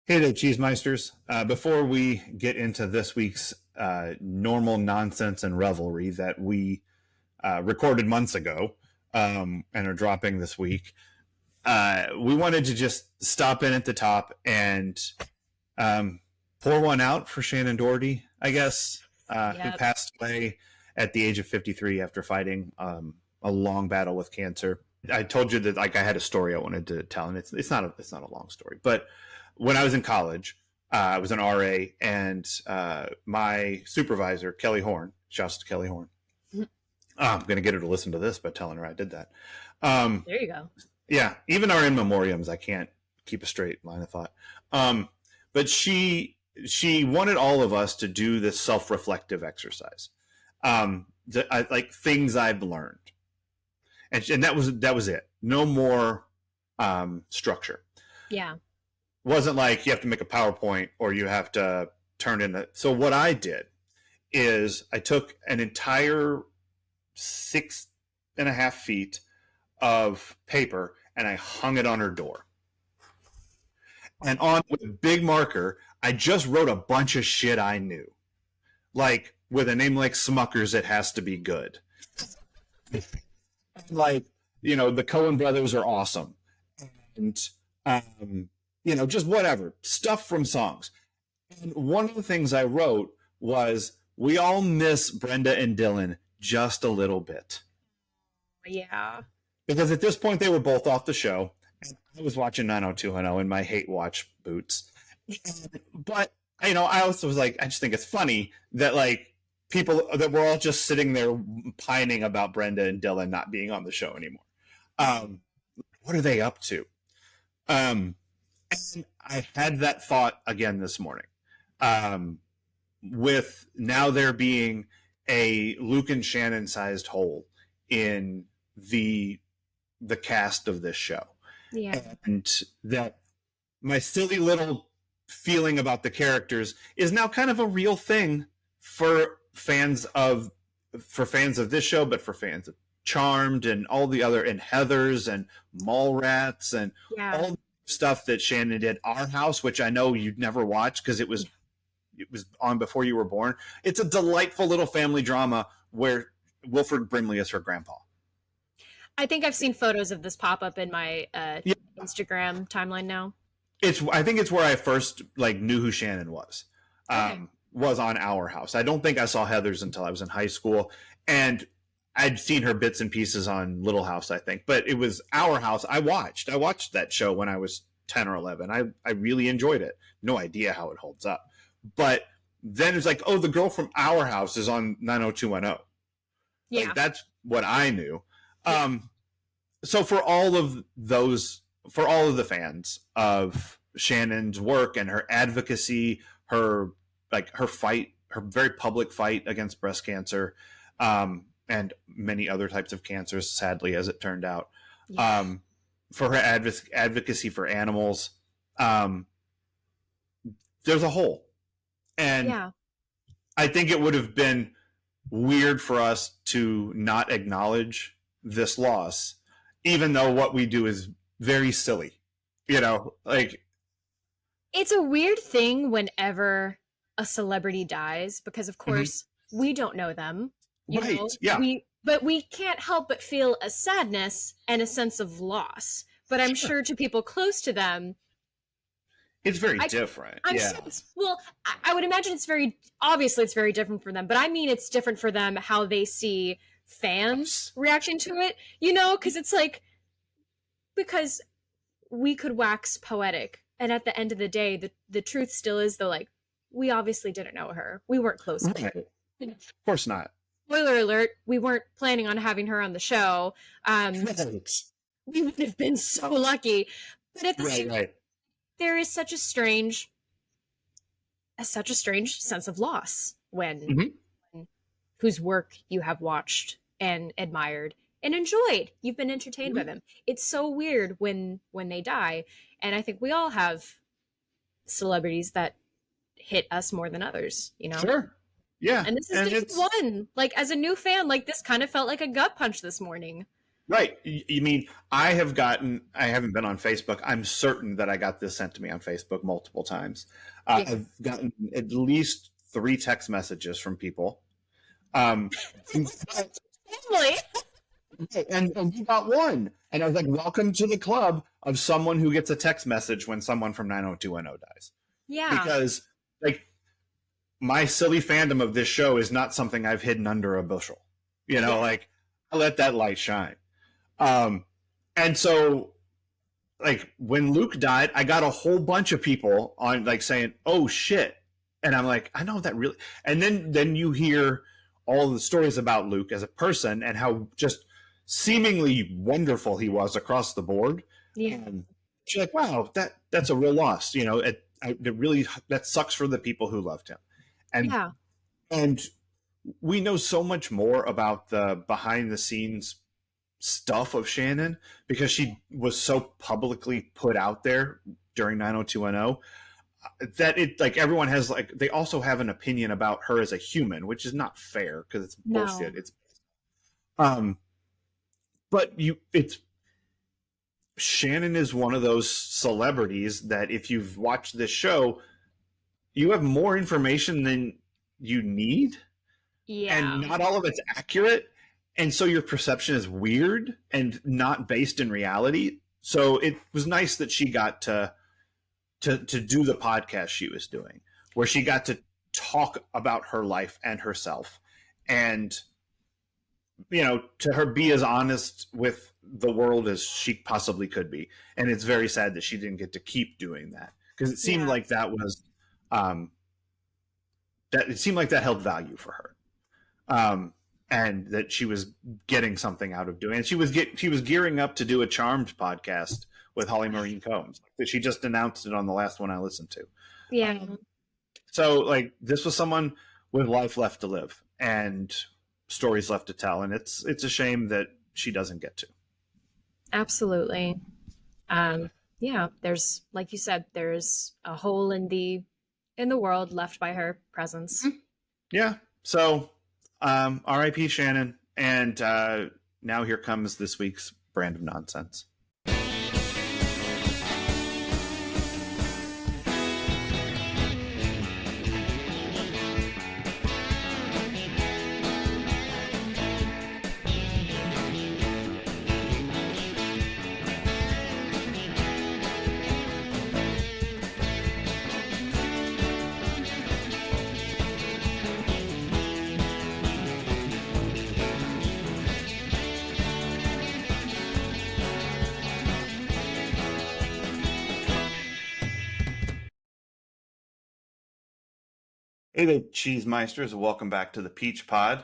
Hey there, Cheesemeisters. Before we get into this week's normal nonsense and revelry that we recorded months ago and are dropping this week, we wanted to just stop in at the top and pour one out for Shannen Doherty, I guess, who passed away at the age of 53 after fighting a long battle with cancer. I told you that I had a story I wanted to tell, and it's not a long story, but when I was in college, I was an RA, and my supervisor, Kelly Horn, shouts to Kelly Horn. I'm going to get her to listen to this by telling her I did that. There you go. Yeah, even our in memoriams, I can't keep a straight line of thought. But she wanted all of us to do this self-reflective exercise, like things I've learned, and that was it. No more structure. Yeah. Wasn't like you have to make a PowerPoint or you have to turn in a. So what I did is I took an entire 6.5 feet of paper and I hung it on her door. And on with a big marker, I just wrote a bunch of shit I knew. Like with a name like Smuckers, it has to be good. Like, the Coen brothers are awesome. And just whatever, stuff from songs. And one of the things I wrote was, we all miss Brenda and Dylan just a little bit. Yeah. Because at this point, they were both off the show. I was watching 90210 in my hate watch boots. But, I also was like, I just think it's funny that, like, people, that we're all just sitting there pining about Brenda and Dylan not being on the show anymore. What are they up to? And I had that thought again this morning, with now there being a Luke and Shannon sized hole in the cast of this show. Yeah. And that my silly little feeling about the characters is now kind of a real thing for fans of this show, but for fans of Charmed and all the other, and Heathers and Mallrats and all the stuff that Shannon did. Our House, which I know you'd never watched because it was on before you were born. It's a delightful little family drama where Wilford Brimley is her grandpa. I think I've seen photos of this pop up in my Instagram timeline now. I think it's where I first knew who Shannon was. Was on Our House. I don't think I saw Heathers until I was in high school, and I'd seen her bits and pieces on Little House, I think, but it was Our House. I watched that show when I was 10 or 11. I really enjoyed it. No idea how it holds up. But then it's like, oh, the girl from Our House is on 90210. Yeah. Like, that's what I knew. So for all of the fans of Shannon's work and her advocacy, her very public fight against breast cancer, and many other types of cancers, sadly, as it turned out, for her advocacy for animals, there's a hole. And I think it would have been weird for us to not acknowledge this loss, even though what we do is very silly. It's a weird thing whenever a celebrity dies, because of course we don't know them. Right. Yeah. But we can't help but feel a sadness and a sense of loss. But I'm sure to people close to them, it's very different. I would imagine it's very different for them. But I mean, it's different for them how they see fans reacting to it. Because it's like, because we could wax poetic, and at the end of the day, the truth still is, though, like, we obviously didn't know her. We weren't close to her. Of course not. Spoiler alert, we weren't planning on having her on the show. We would have been so lucky. But at the same time, there is such a strange sense of loss when whose work you have watched and admired and enjoyed. You've been entertained by them. It's so weird when they die. And I think we all have celebrities that hit us more than others, Sure. Yeah. And this is just one. Like, as a new fan, like, this kind of felt like a gut punch this morning. Right. You mean I haven't been on Facebook. I'm certain that I got this sent to me on Facebook multiple times. Yeah. I've gotten at least 3 text messages from people. And you got one. And I was like, welcome to the club of someone who gets a text message when someone from 90210 dies. Yeah. Because, like, my silly fandom of this show is not something I've hidden under a bushel. Like, I let that light shine. And so, like, when Luke died, I got a whole bunch of people on, like, saying, oh, shit. And I'm like, I know that really. And then you hear all the stories about Luke as a person and how just seemingly wonderful he was across the board. Yeah. And you're like, wow, that's a real loss. It really, that sucks for the people who loved him. And we know so much more about the behind the scenes stuff of Shannen because she was so publicly put out there during 90210 that it, like, everyone has, like, they also have an opinion about her as a human, which is not fair because it's bullshit. It's but Shannen is one of those celebrities that if you've watched this show, you have more information than you need. Yeah. And not all of it's accurate. And so your perception is weird and not based in reality. So it was nice that she got to do the podcast she was doing, where she got to talk about her life and herself and, to her be as honest with the world as she possibly could be. And it's very sad that she didn't get to keep doing that because it seemed like that was, it seemed like that held value for her. And that she was getting something out of doing it. She was gearing up to do a Charmed podcast with Holly Maureen Combs. She just announced it on the last one I listened to. Yeah. So, like, this was someone with life left to live and stories left to tell, and it's a shame that she doesn't get to. Absolutely. There's, like you said, there's a hole in the world left by her presence. Yeah. So, R.I.P. Shannen, and now here comes this week's brand of nonsense. Hey there, Cheese Meisters. Welcome back to the Peach Pod.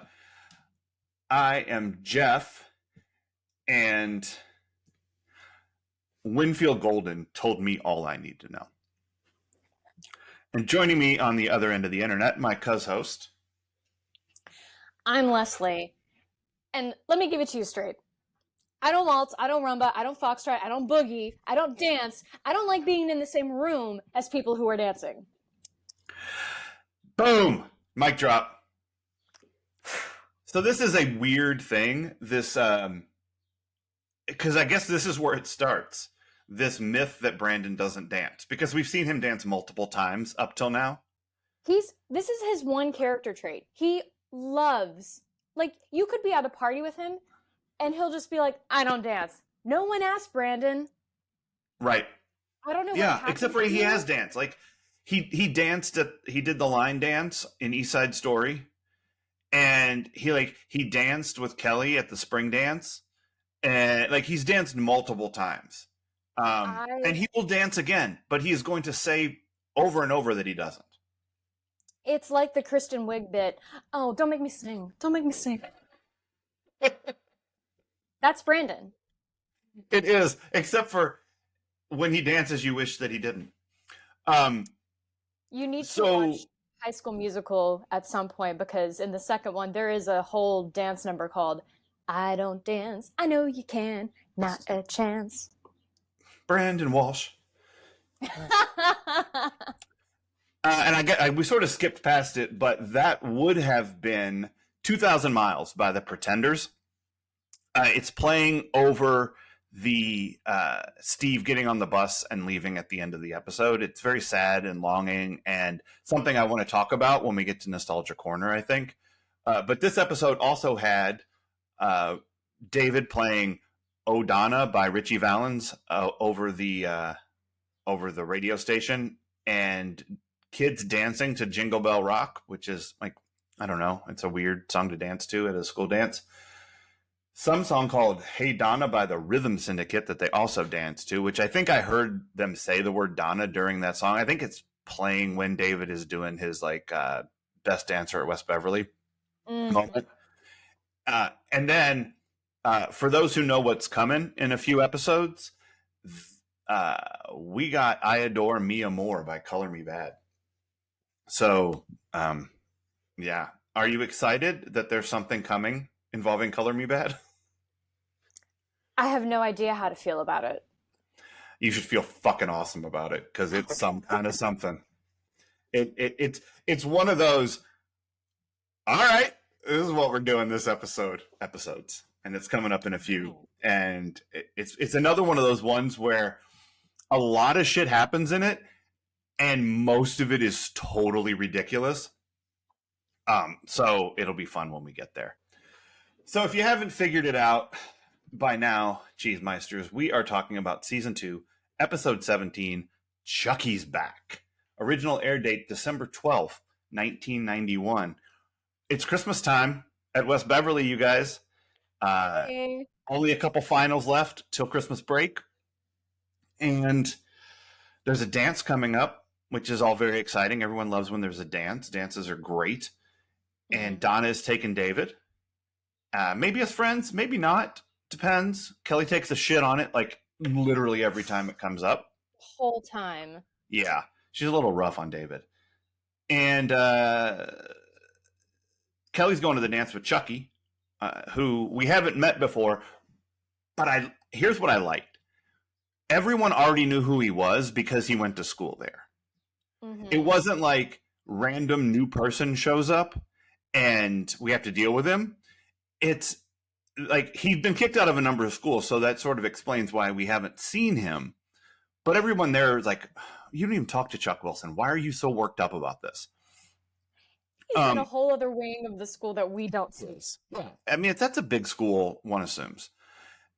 I am Jeff, and Winfield Golden told me all I need to know. And joining me on the other end of the internet, my co-host. I'm Leslie, and let me give it to you straight. I don't waltz, I don't rumba, I don't foxtrot, I don't boogie, I don't dance. I don't like being in the same room as people who are dancing. Boom! Mic drop. So this is a weird thing. This, because I guess this is where it starts. This myth that Brandon doesn't dance, because we've seen him dance multiple times up till now. This is his one character trait. He loves, like, you could be at a party with him, and he'll just be like, I don't dance. No one asked Brandon. Right. I don't know what Yeah, except for he has danced. Like, he danced he did the line dance in East Side Story, and he danced with Kelly at the spring dance, and like he's danced multiple times, and he will dance again, but he is going to say over and over that he doesn't. It's like the Kristen Wiig bit. Oh, don't make me sing. Don't make me sing. That's Brandon. It is, except for when he dances, you wish that he didn't. You need to watch High School Musical at some point, because in the second one, there is a whole dance number called I Don't Dance. I Know You Can. Not a Chance. Brandon Walsh. And we sort of skipped past it, but that would have been 2,000 Miles by the Pretenders. It's playing over the Steve getting on the bus and leaving at the end of the episode. It's very sad and longing, and something I want to talk about when we get to Nostalgia Corner, I think. But this episode also had David playing "Oh Donna" by Richie Valens over the radio station, and kids dancing to "Jingle Bell Rock," which is like, I don't know, it's a weird song to dance to at a school dance. Some song called "Hey Donna" by the Rhythm Syndicate that they also dance to, which I think I heard them say the word Donna during that song. I think it's playing when David is doing his like best dancer at West Beverly moment. And then for those who know what's coming in a few episodes, we got "I Adore Me More" by Color Me Bad. So yeah, are you excited that there's something coming involving Color Me Bad? I have no idea how to feel about it. You should feel fucking awesome about it, because it's some kind of something. It's one of those, all right, this is what we're doing this episodes, and it's coming up in a few, and it's another one of those ones where a lot of shit happens in it, and most of it is totally ridiculous. So it'll be fun when we get there. So if you haven't figured it out by now, Cheesemeisters, we are talking about Season 2, Episode 17, Chucky's Back. Original air date, December 12th, 1991. It's Christmas time at West Beverly, you guys. Only a couple finals left till Christmas break. And there's a dance coming up, which is all very exciting. Everyone loves when there's a dance. Dances are great. And Donna is taking David. Maybe as friends, maybe not. Depends. Kelly takes a shit on it, like, literally every time it comes up. Whole time. Yeah. She's a little rough on David. And Kelly's going to the dance with Chucky, who we haven't met before. But here's what I liked. Everyone already knew who he was because he went to school there. It wasn't like random new person shows up and we have to deal with him. It's like he's been kicked out of a number of schools, so that sort of explains why we haven't seen him. But everyone there is like, you didn't even talk to Chuck Wilson. Why are you so worked up about this? He's in a whole other wing of the school that we don't see. Yeah. I mean, that's a big school, one assumes.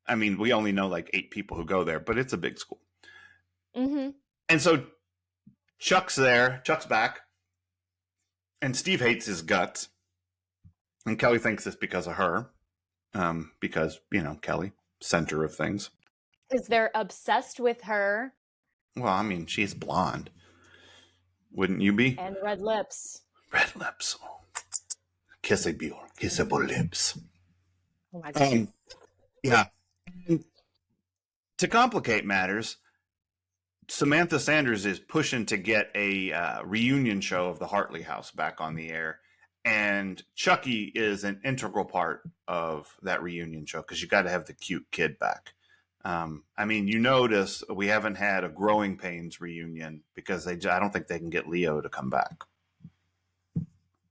I mean, we only know like 8 people who go there, but it's a big school. And so Chuck's there. Chuck's back. And Steve hates his guts. And Kelly thinks it's because of her. Because, you know, Kelly, center of things. Because they're obsessed with her. Well, I mean, she's blonde. Wouldn't you be? And red lips. Red lips. Oh. Kissable lips. Oh my God. Yeah. To complicate matters, Samantha Sanders is pushing to get a reunion show of the Hartley House back on the air. And Chucky is an integral part of that reunion show because you got to have the cute kid back. I mean, you notice we haven't had a Growing Pains reunion because I don't think they can get Leo to come back.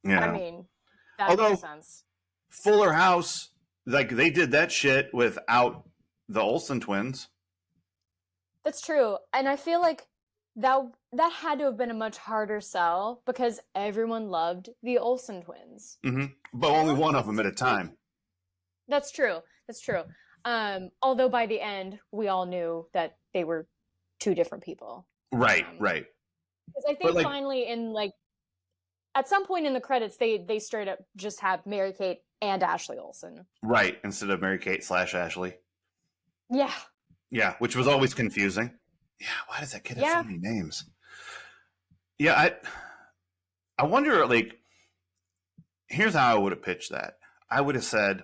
You know? I mean, that makes sense. Fuller House, like they did that shit without the Olsen twins. That's true. And I feel like that had to have been a much harder sell because everyone loved the Olsen twins. But only one of them at a time. That's true. That's true. Although by the end, we all knew that they were 2 different people. Right. Because I think finally in like, at some point in the credits, they straight up just have Mary-Kate and Ashley Olsen. Right. Instead of Mary-Kate / Ashley. Yeah. Yeah. Which was always confusing. Yeah. Why does that kid have so many names? Yeah. I wonder, like, here's how I would have pitched that. I would have said,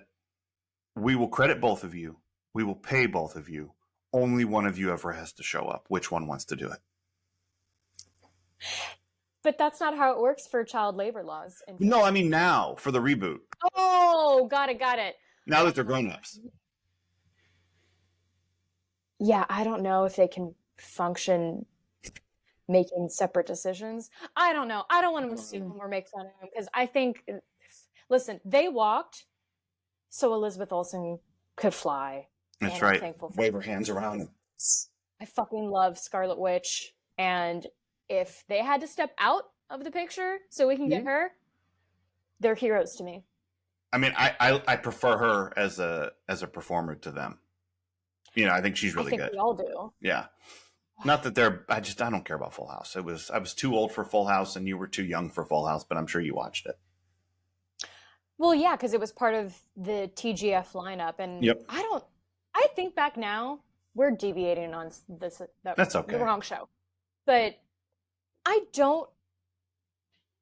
we will credit both of you. We will pay both of you. Only one of you ever has to show up. Which one wants to do it? But that's not how it works for child labor laws. No, I mean now, for the reboot. Oh, got it. Now that they're grown-ups. Yeah, I don't know if they can function making separate decisions. I don't know. I don't want to assume or make fun of them because I think, listen, they walked so Elizabeth Olsen could fly. That's and I'm right. thankful for Wave her hands around. I fucking love Scarlet Witch, and if they had to step out of the picture so we can get her, they're heroes to me. I mean, I prefer her as a performer to them. You know, I think she's really I think good. we all do. Yeah. Not that I don't care about Full House. I was too old for Full House and you were too young for Full House, but I'm sure you watched it. Well, yeah, because it was part of the TGF lineup, and Yep. I think back now, we're deviating on That's okay. the wrong show. But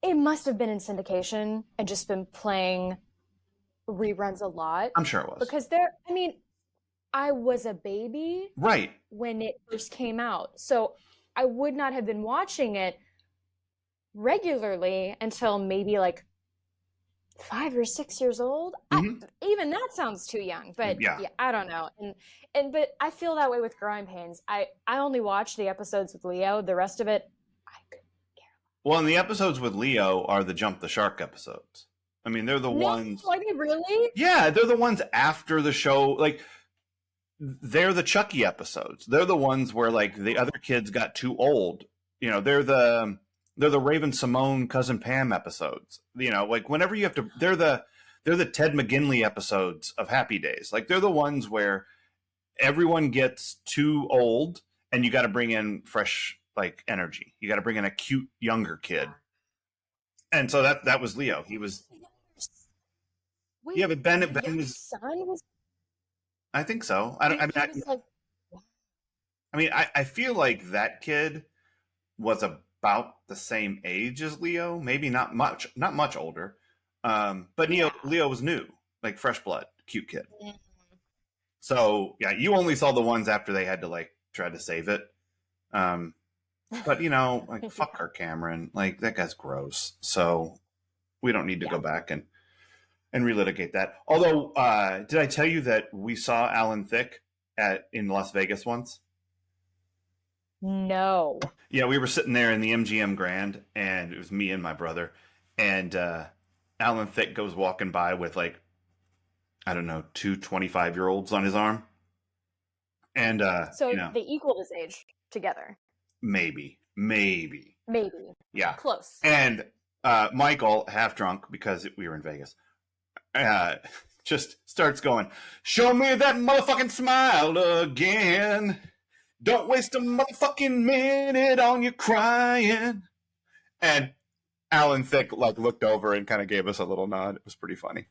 it must have been in syndication and just been playing reruns a lot. I'm sure it was. Because I was a baby Right. when it first came out. So I would not have been watching it regularly until maybe like 5 or 6 years old. Even that sounds too young, but yeah, I don't know. But I feel that way with Growing Pains. I only watched the episodes with Leo. The rest of it, I couldn't care. Well, and the episodes with Leo are the Jump the Shark episodes. I mean, they're the ones. Are they really? Yeah, they're the ones after the show. Like, they're the Chucky episodes. They're the ones where like the other kids got too old. You know, they're the Raven Simone Cousin Pam episodes. You know, like whenever you have to, they're the Ted McGinley episodes of Happy Days. Like they're the ones where everyone gets too old and you got to bring in fresh like energy. You got to bring in a cute younger kid. And so that was Leo. He was. Wait, Yeah, but Ben was. son was. I think so. I feel like that kid was about the same age as Leo, maybe not much older. But Leo was new, like fresh blood, cute kid. Mm-hmm. So yeah, you only saw the ones after they had to like try to save it. But you know, like fuck Kirk Cameron, like that guy's gross. So we don't need to go back and relitigate that. Although, did I tell you that we saw Alan Thicke in Las Vegas once? No. Yeah, we were sitting there in the MGM Grand, and it was me and my brother. And Alan Thicke goes walking by with like, I don't know, 2 25-year-olds on his arm. And so they equaled his age together. Maybe. Yeah. Close. And Michael, half drunk because we were in Vegas, just starts going, "Show me that motherfucking smile again. Don't waste a motherfucking minute on you crying." And Alan Thicke like looked over and kind of gave us a little nod. It was pretty funny.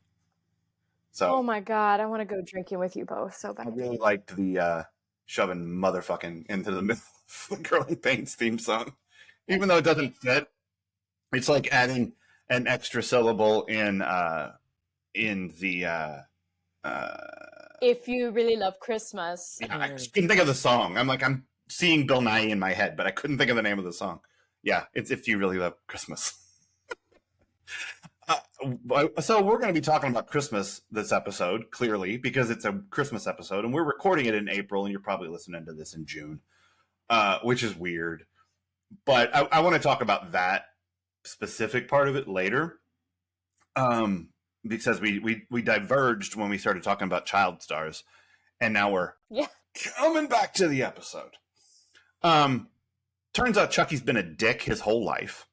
So, oh my God, I want to go drinking with you both so bad. I really liked the shoving motherfucking into the middle of the Growing Pains theme song. Even though it doesn't fit, it's like adding an extra syllable in the If You Really Love Christmas. Yeah, I just couldn't think of the song. I'm seeing Bill Nye in my head, but I couldn't think of the name of the song. Yeah, it's If You Really Love Christmas. So we're going to be talking about Christmas this episode, clearly, because it's a Christmas episode, and we're recording it in April, and you're probably listening to this in June, which is weird. But I want to talk about that specific part of it later, because we diverged when we started talking about child stars, and now we're coming back to the episode. Turns out Chucky's been a dick his whole life,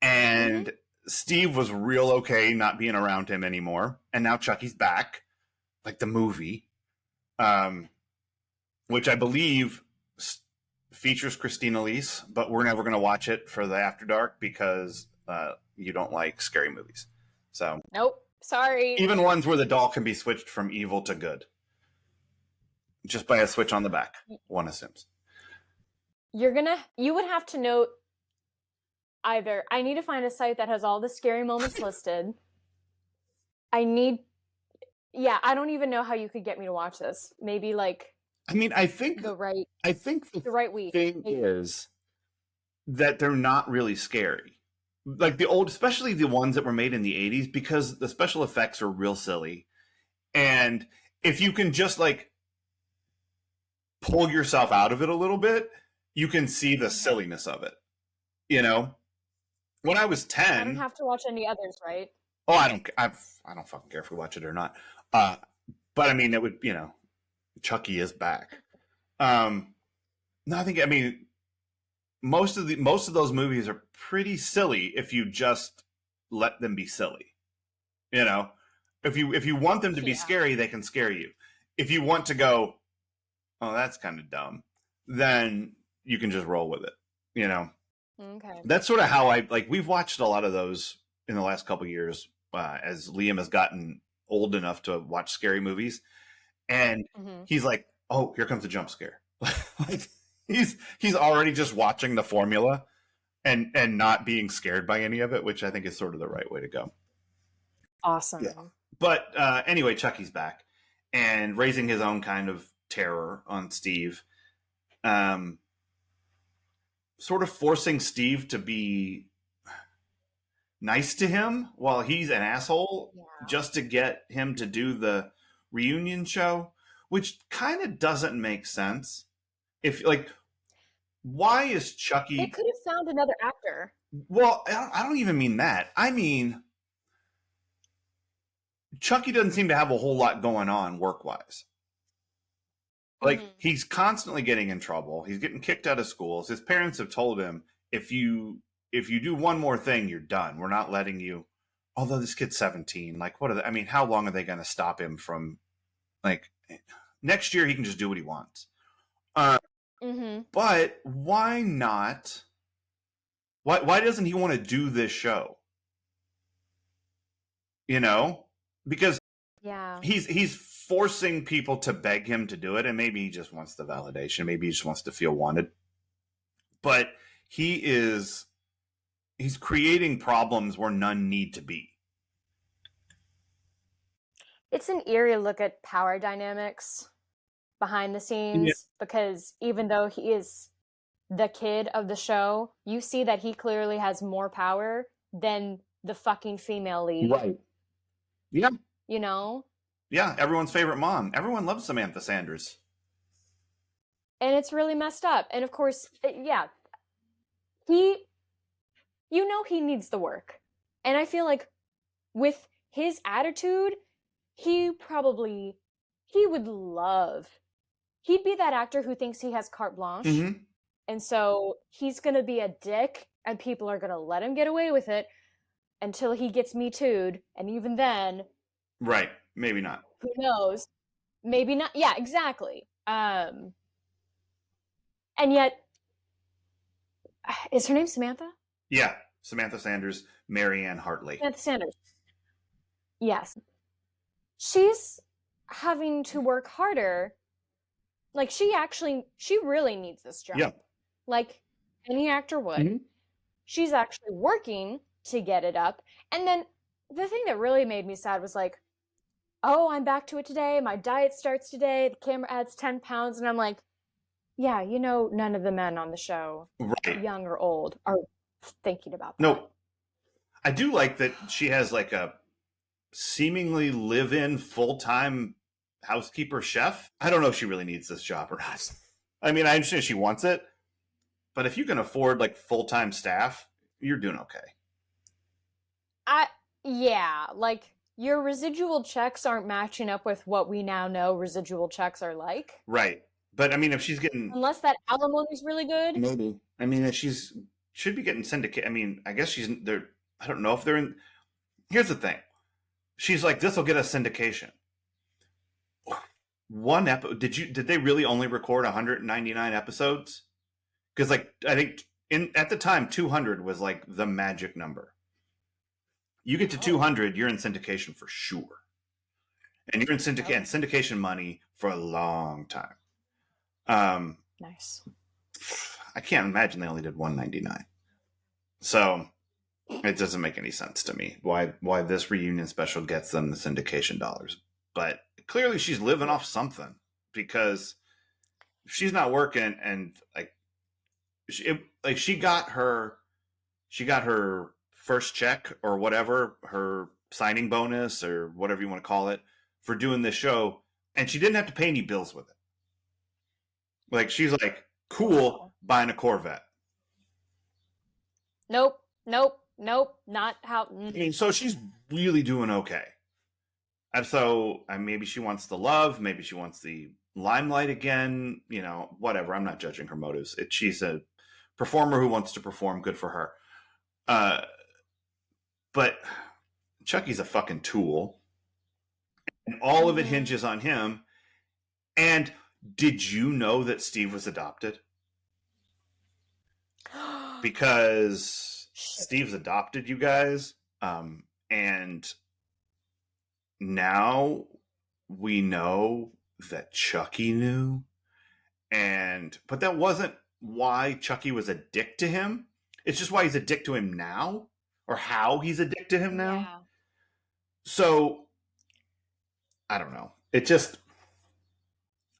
and Steve was real okay not being around him anymore, and now Chucky's back, like the movie, which I believe features Christina Elise, but we're never going to watch it for the After Dark because you don't like scary movies. So nope, sorry. Even ones where the doll can be switched from evil to good, just by a switch on the back, one assumes. You would have to note either I need to find a site that has all the scary moments listed. I don't even know how you could get me to watch this. Maybe like I think the right week. Thing is that they're not really scary. Like the old, especially the ones that were made in the 80s, because the special effects are real silly. And if you can just like pull yourself out of it a little bit, you can see the silliness of it. You know? When I was 10, I don't have to watch any others, right? Oh, I don't fucking care if we watch it or not. But But I mean, it would, Chucky is back. No, I mean, most of those movies are pretty silly if you just let them be silly. If you want them to be scary, they can scare you. If you want to go, oh, that's kind of dumb, then you can just roll with it. Okay. That's sort of how we've watched a lot of those in the last couple of years as Liam has gotten old enough to watch scary movies, and he's like, oh, here comes a jump scare. Like he's already just watching the formula and not being scared by any of it, which I think is sort of the right way to go. Awesome. Yeah. But anyway, Chucky's back and raising his own kind of terror on Steve. Sort of forcing Steve to be nice to him while he's an asshole, just to get him to do the reunion show, which kind of doesn't make sense. Why is Chucky... They could have found another actor. Well, I don't even mean that. I mean, Chucky doesn't seem to have a whole lot going on work-wise. He's constantly getting in trouble. He's getting kicked out of schools. His parents have told him, if you do one more thing, you're done. We're not letting you. Although this kid's 17, how long are they going to stop him from, next year he can just do what he wants. But why not? Why doesn't he want to do this show? Because he's forcing people to beg him to do it, and maybe he just wants the validation. Maybe he just wants to feel wanted. But he's creating problems where none need to be. It's an eerie look at power dynamics behind the scenes, because even though he is the kid of the show, you see that he clearly has more power than the fucking female lead. Right. Yeah. Yeah, everyone's favorite mom. Everyone loves Samantha Sanders. And it's really messed up. And of course, he needs the work. And I feel like with his attitude, he'd be that actor who thinks he has carte blanche. And so he's going to be a dick, and people are going to let him get away with it until he gets Me Too'd. And even then... Right. Maybe not. Who knows? Maybe not. Yeah, exactly. And yet... Is her name Samantha? Yeah. Samantha Sanders, Marianne Hartley. Samantha Sanders. Yes. She's having to work harder. She really needs this job. Yeah. Like any actor would. She's actually working to get it up. And then the thing that really made me sad was oh, I'm back to it today. My diet starts today. The camera adds 10 pounds. And I'm like, yeah, none of the men on the show, right, young or old, are thinking about that. No. I do like that she has a seemingly live-in full-time housekeeper chef. I don't know if she really needs this job or not. I mean, I understand she wants it, but if you can afford full-time staff, you're doing okay. Your residual checks aren't matching up with what we now know residual checks are like. Right. But I mean, if she's getting... Unless that alimony's really good. Maybe. I mean, if should be getting syndicate. I mean, I guess she's there. I don't know if they're in... Here's the thing. She's like, this will get us syndication. One episode. Did they really only record 199 episodes? Because I think at the time 200 was the magic number. You get to 200, you're in syndication for sure, and you're in syndication money for a long time. Nice. I can't imagine they only did 199. So it doesn't make any sense to me why this reunion special gets them the syndication dollars. But clearly she's living off something, because if she's not working and she got her first check or whatever, her signing bonus or whatever you want to call it, for doing this show, and she didn't have to pay any bills with it. She's cool buying a Corvette. Nope. Not how... I mean, so she's really doing okay. And so maybe she wants the love, maybe she wants the limelight again, whatever. I'm not judging her motives. She's a performer who wants to perform. Good for her. But Chucky's a fucking tool. And all of it hinges on him. And did you know that Steve was adopted? Because Steve's adopted, you guys. And now we know that Chucky knew. But that wasn't why Chucky was a dick to him. It's just why he's a dick to him now, or how he's a dick to him now. Yeah. So I don't know.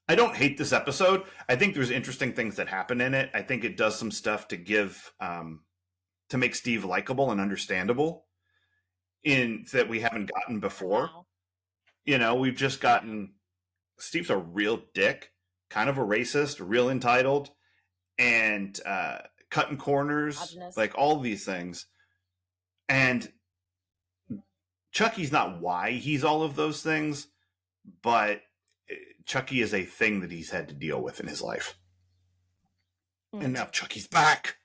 I don't hate this episode. I think there's interesting things that happen in it. I think it does some stuff to give, to make Steve likable and understandable that we haven't gotten before. Wow. We've just gotten, Steve's a real dick, kind of a racist, real entitled, and cutting corners, Oddness. like all these things. And Chucky's not why he's all of those things, but Chucky is a thing that he's had to deal with in his life. And now Chucky's back.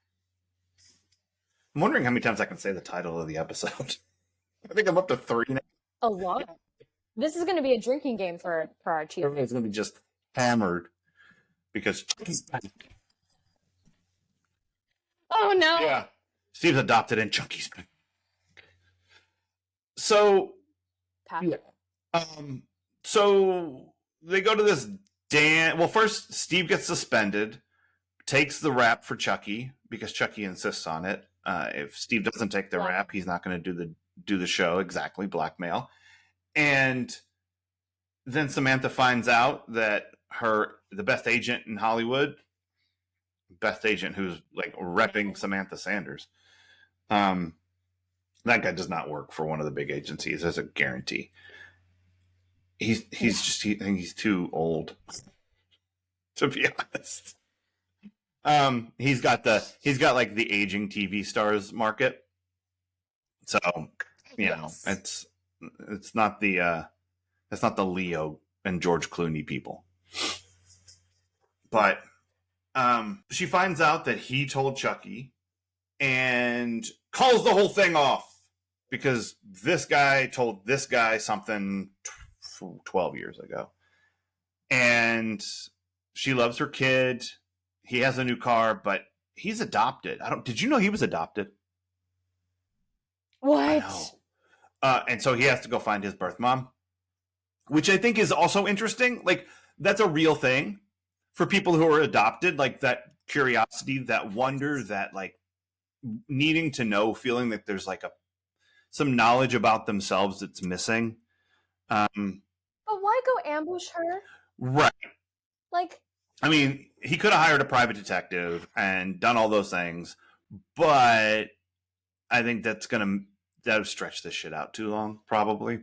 I'm wondering how many times I can say the title of the episode. I think I'm up to 3 now. A lot. This is going to be a drinking game for our chief. Everybody's going to be just hammered because Chucky's back. Oh no! Yeah. Steve's adopted and Chucky's back. So, so they go to this dance. Well, first Steve gets suspended, takes the rap for Chucky because Chucky insists on it. If Steve doesn't take the rap, he's not going to do the show. Exactly, blackmail. And then Samantha finds out that the best agent in Hollywood, best agent who's like repping Samantha Sanders, that guy does not work for one of the big agencies. There's a guarantee. I think he's too old, to be honest. He's got like the aging TV stars market. So, it's not the Leo and George Clooney people. But she finds out that he told Chucky and calls the whole thing off because this guy told this guy something 12 years ago. And she loves her kid. He has a new car, but he's adopted. Did you know he was adopted? What? And so he has to go find his birth mom, which I think is also interesting. Like, that's a real thing for people who are adopted, like that curiosity, that wonder, that like needing to know, feeling that there's like some knowledge about themselves that's missing. But why go ambush her? Right. Like, I mean, he could have hired a private detective and done all those things, but I think that'll stretch this shit out too long, probably.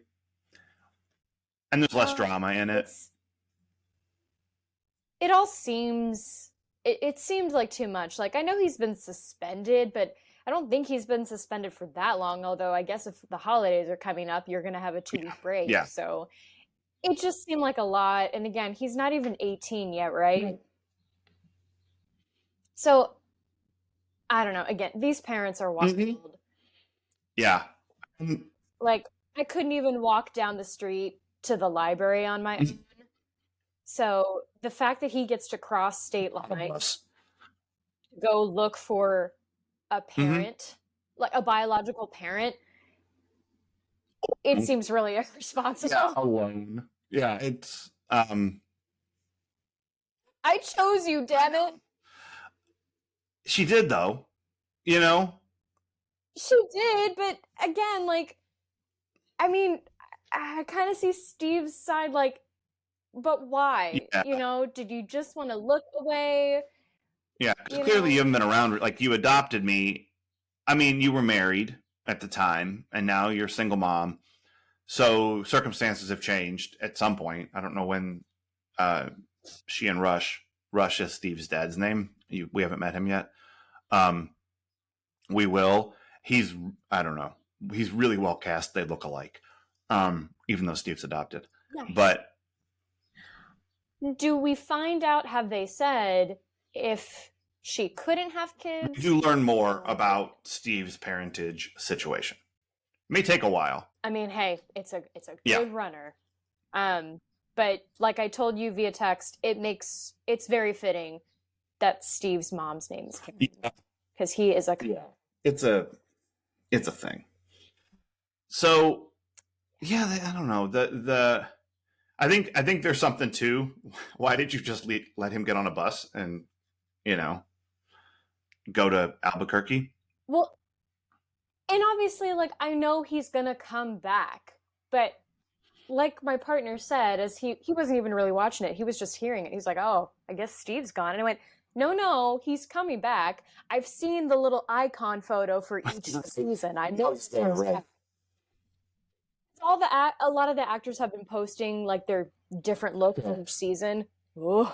And there's less drama in it. It all seems... It seemed like too much. Like, I know he's been suspended, but I don't think he's been suspended for that long, although I guess if the holidays are coming up, you're going to have a 2-week break. Yeah. So it just seemed like a lot. And again, he's not even 18 yet, right? Mm-hmm. So, I don't know. Again, these parents are wild. Mm-hmm. Yeah. Like, I couldn't even walk down the street to the library on my own. So the fact that he gets to cross state lines, go look for a parent, like a biological parent, it seems really irresponsible. Yeah, alone. Yeah, it's I chose you, damn it. She did though, She did, but again, like, I mean, I kind of see Steve's side, like, but why? Yeah. Did you just want to look away? Yeah, because clearly you haven't been around. Like, you adopted me. I mean, you were married at the time, and now you're a single mom. So circumstances have changed at some point. I don't know when she and Rush is Steve's dad's name. We haven't met him yet. We will. I don't know. He's really well cast. They look alike. even though Steve's adopted. Nice. But do we find out, have they said, if she couldn't have kids? we do learn more about Steve's parentage situation. It may take a while. I mean, hey, it's a Yeah. good runner. But like I told you via text, it's very fitting that Steve's mom's name is Karen. Because he is a It's a thing. So yeah, I don't know. I think there's something too. Why did you just let him get on a bus and, go to Albuquerque? Well, and obviously, like, I know he's gonna come back, but like my partner said, as he wasn't even really watching it, he was just hearing it. He's like, oh, I guess Steve's gone. And I went, no, he's coming back. I've seen the little icon photo for each season. I know it's right. A lot of the actors have been posting like their different looks each season. Ooh.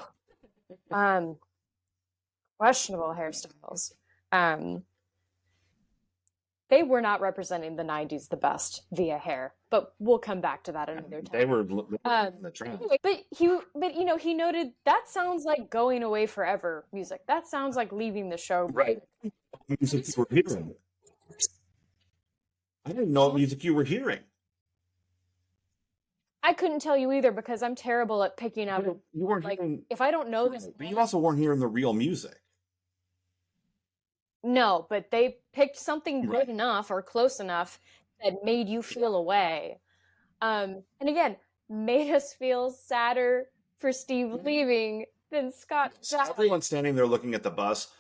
Questionable hairstyles. They were not representing the 90s the best via hair, but we'll come back to that another time. They were in the trend. Anyway, but he noted that sounds like going away forever music. That sounds like leaving the show. Right. Music you were hearing. I didn't know what music you were hearing. I couldn't tell you either because I'm terrible at picking up. You weren't Like, hearing, if I don't know this, but you also weren't hearing the real music. no, but they picked something Right. good enough or close enough that made you feel away. And again, made us feel sadder for Steve leaving than Scott. Everyone standing there looking at the bus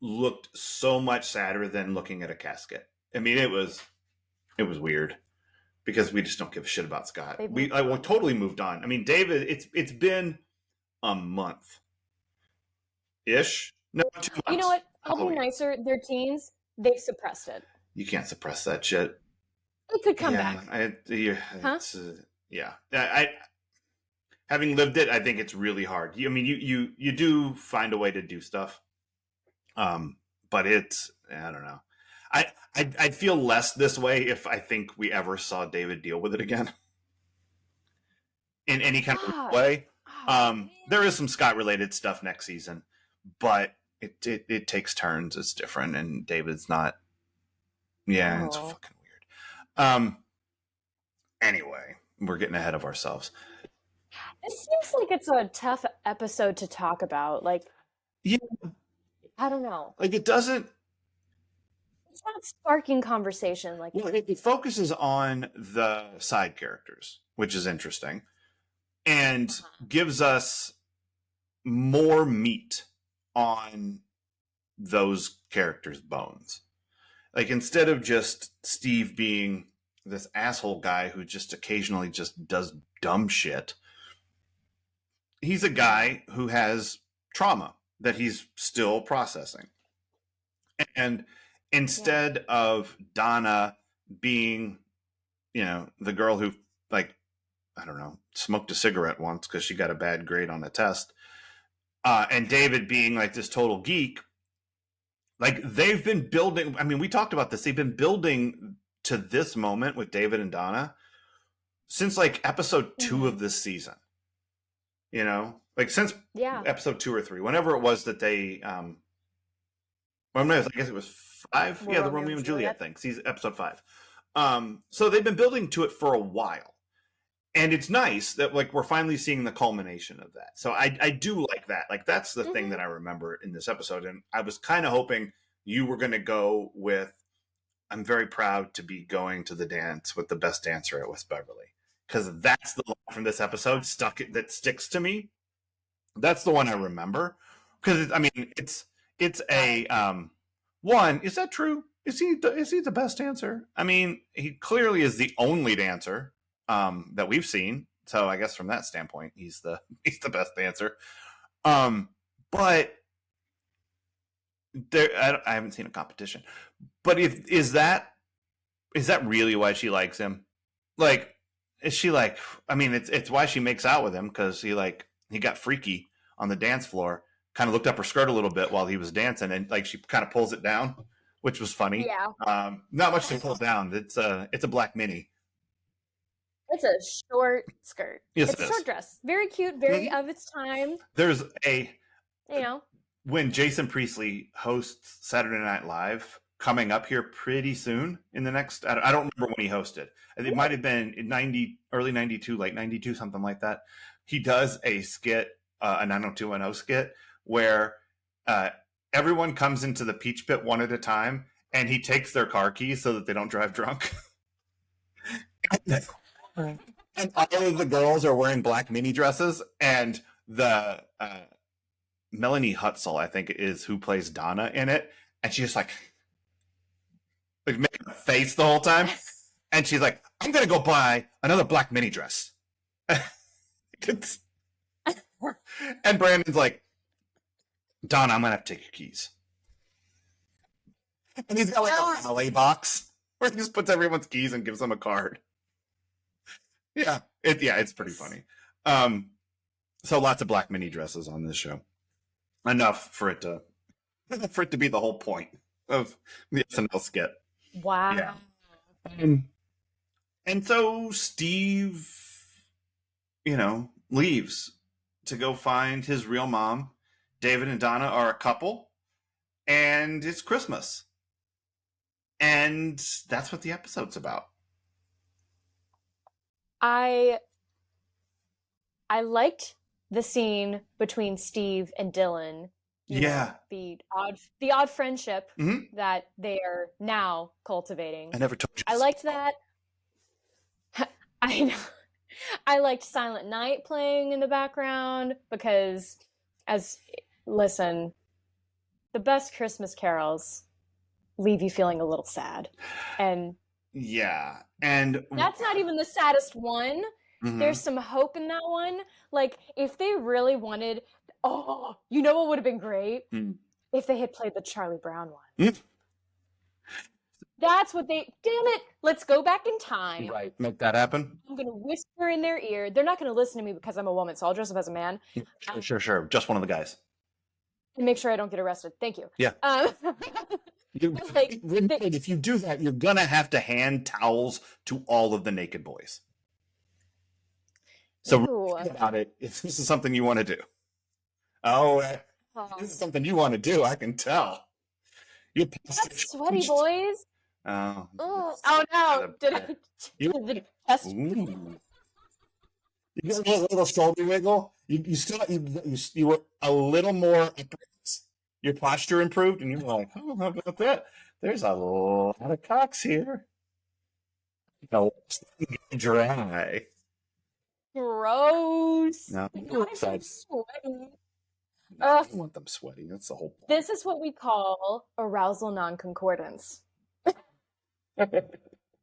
looked so much sadder than looking at a casket. I mean, it was weird because we just don't give a shit about Scott. We totally moved on. I mean, David, it's been a month ish. No, 2 months. You know what? I'll be Halloween. nicer. They're teens. They suppressed it. You can't suppress that shit. It could come back. I having lived it, I think it's really hard. You do find a way to do stuff, but it's, I don't know. I'd feel less this way if I think we ever saw David deal with it again in any kind of way. There is some Scott related stuff next season, but it takes turns. It's different, and David's not. Yeah, it's fucking weird. Anyway, we're getting ahead of ourselves. It seems like it's a tough episode to talk about. Like, Yeah, I don't know. like it doesn't. It's not sparking conversation. Like, Well, it focuses on the side characters, which is interesting, and gives us more meat on those characters' bones. Like, instead of just Steve being this asshole guy who just occasionally just does dumb shit, he's a guy who has trauma that he's still processing. And instead of Donna being, the girl who, like, I don't know, smoked a cigarette once because she got a bad grade on a test, and David being like this total geek, like, they've been building. I mean, we talked about this. They've been building to this moment with David and Donna since like episode 2 of this season. Like since episode 2 or 3, whenever it was that they, I guess it was 5. Well, Yeah, the Romeo and Juliet thing. Season episode 5. So they've been building to it for a while, and it's nice that like we're finally seeing the culmination of that. So I do like that. Like, that's the thing that I remember in this episode, and I was kind of hoping you were going to go with, I'm very proud to be going to the dance with the best dancer at West Beverly, because that's the line from this episode that sticks to me. That's the one I remember, because it's a one. Is that true? Is he the best dancer? I mean, he clearly is the only dancer that we've seen. So I guess from that standpoint, he's the best dancer. But I haven't seen a competition. But is that really why she likes him? Like, is she like? I mean, it's why she makes out with him, because he got freaky on the dance floor. Kind of looked up her skirt a little bit while he was dancing, and like she kind of pulls it down, which was funny. Yeah. Not much to pull down. It's a black mini. It's a short skirt. Yes, It's it a is. short dress. Very cute, very of its time. There's when Jason Priestley hosts Saturday Night Live coming up here pretty soon in the next, I don't remember when he hosted. It might have been in early 92, late 92, something like that. He does a skit, a 90210 skit, where everyone comes into the Peach Pit one at a time, and he takes their car keys so that they don't drive drunk. And all of the girls are wearing black mini dresses, and the Melanie Hutzel, I think, is who plays Donna in it, and she's just like making a face the whole time, and she's like, "I'm gonna go buy another black mini dress." And Brandon's like, "Donna, I'm gonna have to take your keys," and he's got like a valet box where he just puts everyone's keys and gives them a card. Yeah, it's pretty funny. So lots of black mini dresses on this show. Enough for it to be the whole point of the SNL skit. Wow. Yeah. And so Steve, leaves to go find his real mom. David and Donna are a couple, and it's Christmas. And that's what the episode's about. I liked the scene between Steve and Dylan. Yeah. The odd friendship that they are now cultivating. I never told you. I liked that. I know. I liked Silent Night playing in the background because, the best Christmas carols leave you feeling a little sad. And yeah. And that's not even the saddest one. Mm-hmm. There's some hope in that one. Like, if they really wanted, what would have been great? If they had played the Charlie Brown one. That's what damn it, let's go back in time. Right, make that happen. I'm going to whisper in their ear. They're not going to listen to me because I'm a woman, so I'll dress up as a man. Sure. Just one of the guys. And make sure I don't get arrested. Thank you. Yeah. If you do that, you're going to have to hand towels to all of the naked boys. So think about it, if this is something you want to do. This is something you want to do, I can tell. That's sweaty, boys. Oh no! Did it test? You get a little shoulder wiggle. You were a little more. Your posture improved, and you were like, "Oh, how about that? There's a lot of cocks here." Dry. Gross. No, I'm sweaty. I don't want them sweaty. That's the whole point. This is what we call arousal non-concordance.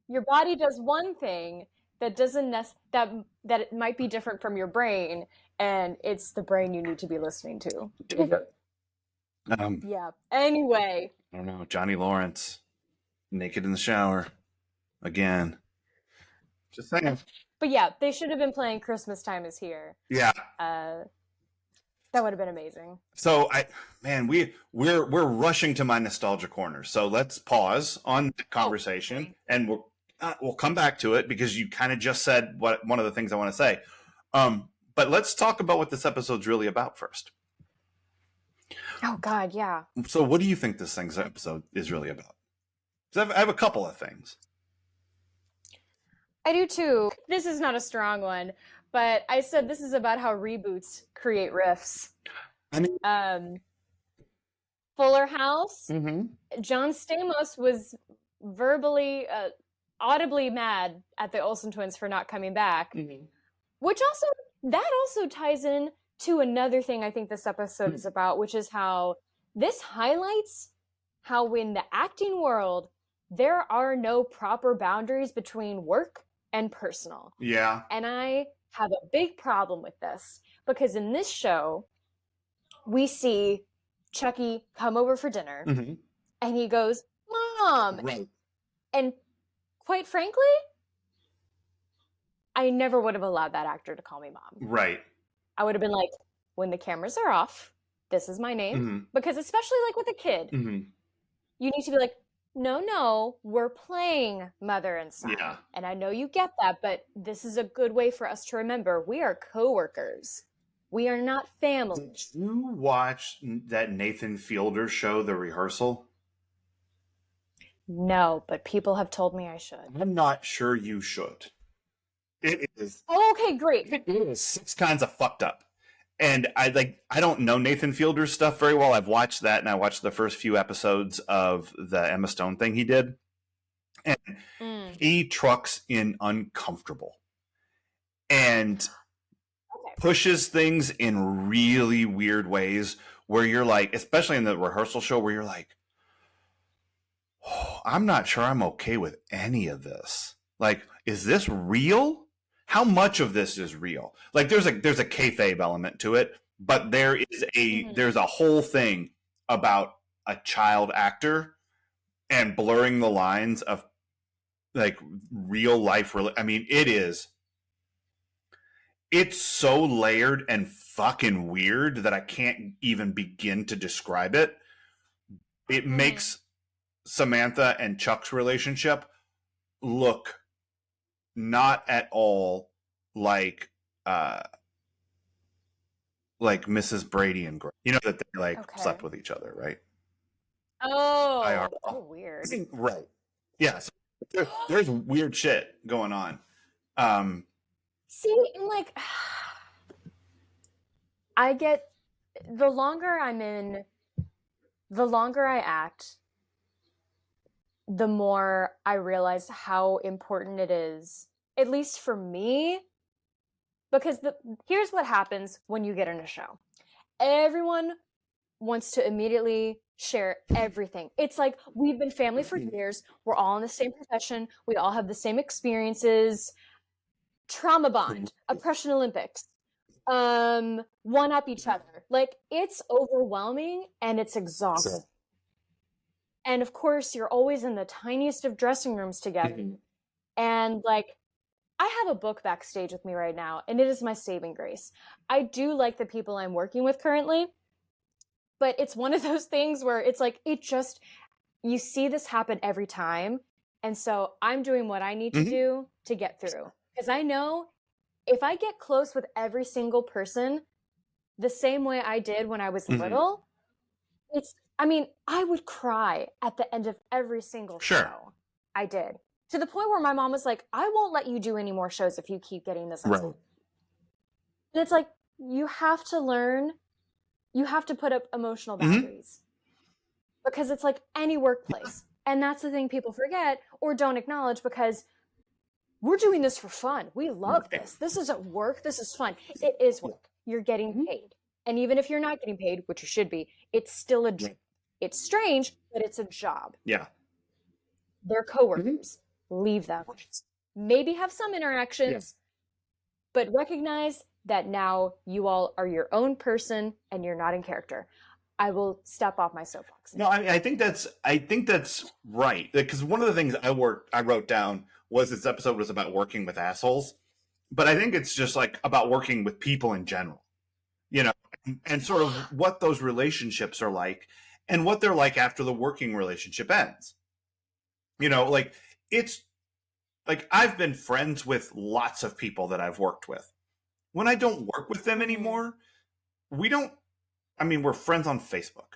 Your body does one thing that doesn't that it might be different from your brain, and it's the brain you need to be listening to. Yeah. Anyway. I don't know. Johnny Lawrence, naked in the shower, again. Just saying. But yeah, they should have been playing "Christmas Time Is Here." Yeah. That would have been amazing. So we're rushing to my nostalgia corner. So let's pause on the conversation, and we'll come back to it because you kind of just said one of the things I want to say. But let's talk about what this episode's really about first. Oh God, yeah. So what do you think this episode is really about? Because I have a couple of things. I do too. This is not a strong one, but I said this is about how reboots create riffs. I mean, Fuller House. Mm-hmm. John Stamos was verbally, audibly mad at the Olsen twins for not coming back, which also ties in to another thing I think this episode is about, which is how this highlights how in the acting world there are no proper boundaries between work and personal. Yeah. And I have a big problem with this because in this show, we see Chucky come over for dinner and he goes, "Mom." Right. And quite frankly, I never would have allowed that actor to call me mom. Right. I would have been like, when the cameras are off, this is my name. Because especially like with a kid, you need to be like, no, we're playing mother and son. Yeah. And I know you get that, but this is a good way for us to remember we are coworkers. We are not family. Did you watch that Nathan Fielder show, The Rehearsal? No, but people have told me I should. I'm not sure you should. It is. Oh, okay, great. It is 6 kinds of fucked up. And I don't know Nathan Fielder's stuff very well. I've watched that, and I watched the first few episodes of the Emma Stone thing he did. And he trucks in uncomfortable and pushes things in really weird ways where you're like, especially in the rehearsal show, where you're like, oh, I'm not sure I'm okay with any of this. Like, is this real? How much of this is real? Like, there's a kayfabe element to it, but there's a whole thing about a child actor and blurring the lines of like real life. I mean, it's so layered and fucking weird that I can't even begin to describe it. It makes Samantha and Chuck's relationship look not at all like Mrs. Brady and Grace. You know that they slept with each other, right? Oh, weird. Right. Yeah. So there's weird shit going on. See, like, I get, the longer I act, the more I realize how important it is, at least for me, because here's what happens when you get in a show. Everyone wants to immediately share everything. It's like, we've been family for years. We're all in the same profession. We all have the same experiences. Trauma bond, oppression Olympics, one up each other. Like, it's overwhelming and it's exhausting. Sure. And of course, you're always in the tiniest of dressing rooms together. Mm-hmm. And like, I have a book backstage with me right now, and it is my saving grace. I do like the people I'm working with currently, but it's one of those things where it's like, you see this happen every time. And so I'm doing what I need to do to get through. Because I know if I get close with every single person the same way I did when I was little, I would cry at the end of every single show I did. To the point where my mom was like, I won't let you do any more shows if you keep getting this. Right. And it's like, you have to learn, you have to put up emotional boundaries. Because it's like any workplace. And that's the thing people forget or don't acknowledge, because we're doing this for fun. We love this. This isn't work. This is fun. It is work. You're getting paid. And even if you're not getting paid, which you should be, it's still a job. It's strange, but it's a job. Yeah. They're coworkers. Leave them. Maybe have some interactions, but recognize that now you all are your own person and you're not in character. I will step off my soapbox. No, I think that's right. Because one of the things I wrote down was this episode was about working with assholes, but I think it's just like about working with people in general, you know, and sort of what those relationships are like and what they're like after the working relationship ends. You know, like, it's like, I've been friends with lots of people that I've worked with. When I don't work with them anymore, we're friends on Facebook.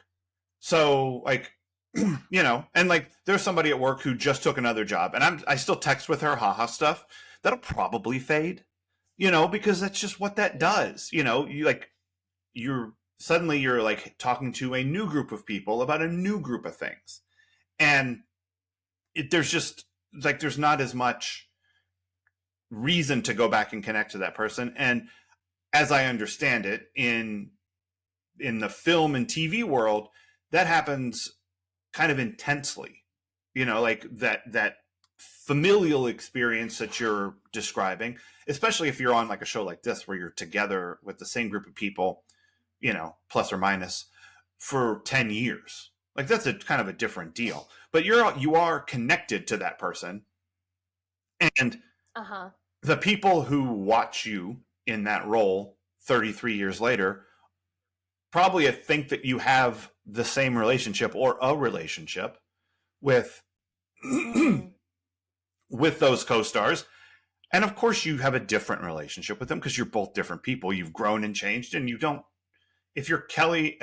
So like, you know, and like, there's somebody at work who just took another job, and I still text with her, haha stuff. That'll probably fade, you know, because that's just what that does. You know, you're like talking to a new group of people about a new group of things. And there's not as much reason to go back and connect to that person. And as I understand it, in the film and TV world, that happens kind of intensely, you know, like that familial experience that you're describing, especially if you're on like a show like this, where you're together with the same group of people, you know, plus or minus, for 10 years. Like, that's a kind of a different deal, but you are connected to that person. And the people who watch you in that role 33 years later probably think that you have the same relationship or a relationship with with those co-stars. And of course you have a different relationship with them because you're both different people. You've grown and changed, and you don't, if you're Jenny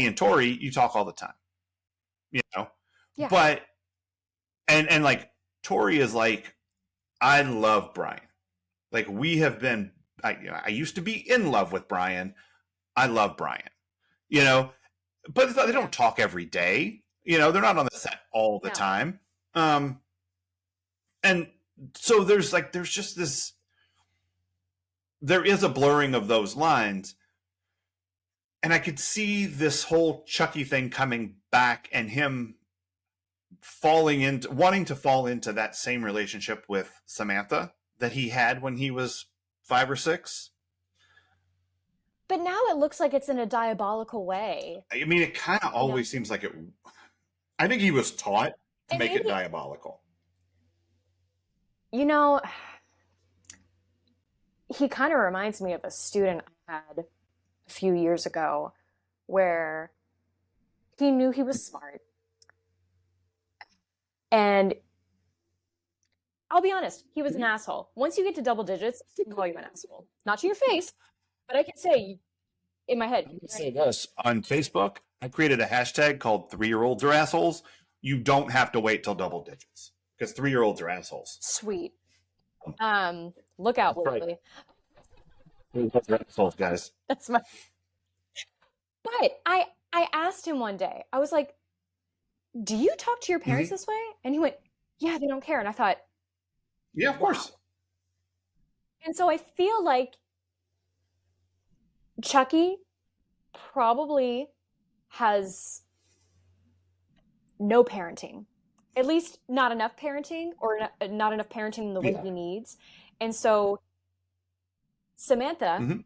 and Tori, you talk all the time, you know? Yeah. But, and like Tori is like, I love Brian. Like we have been, I used to be in love with Brian. I love Brian, you know, but they don't talk every day. You know, they're not on the set all the time. And so there's just this, there is a blurring of those lines. And I could see this whole Chucky thing coming back and him wanting to fall into that same relationship with Samantha that he had when he was 5 or 6. But now it looks like it's in a diabolical way. I mean, it kind of always seems like it. I think he was taught to make it diabolical. You know, he kind of reminds me of a student I had a few years ago where he knew he was smart. And I'll be honest, he was an asshole. Once you get to double digits, I can call you an asshole. Not to your face, but I can say in my head. I'm gonna say this. On Facebook, I created a hashtag called 3-year-olds are assholes. You don't have to wait till double digits because 3-year-olds are assholes. Sweet. Look out, Willie. Right. They're assholes, guys. That's my. But I asked him one day. I was like, "Do you talk to your parents this way?" And he went, "Yeah, they don't care." And I thought, yeah, of course. And so I feel like Chucky probably has no parenting, at least not enough parenting, or not enough parenting in the way he needs. And so Samantha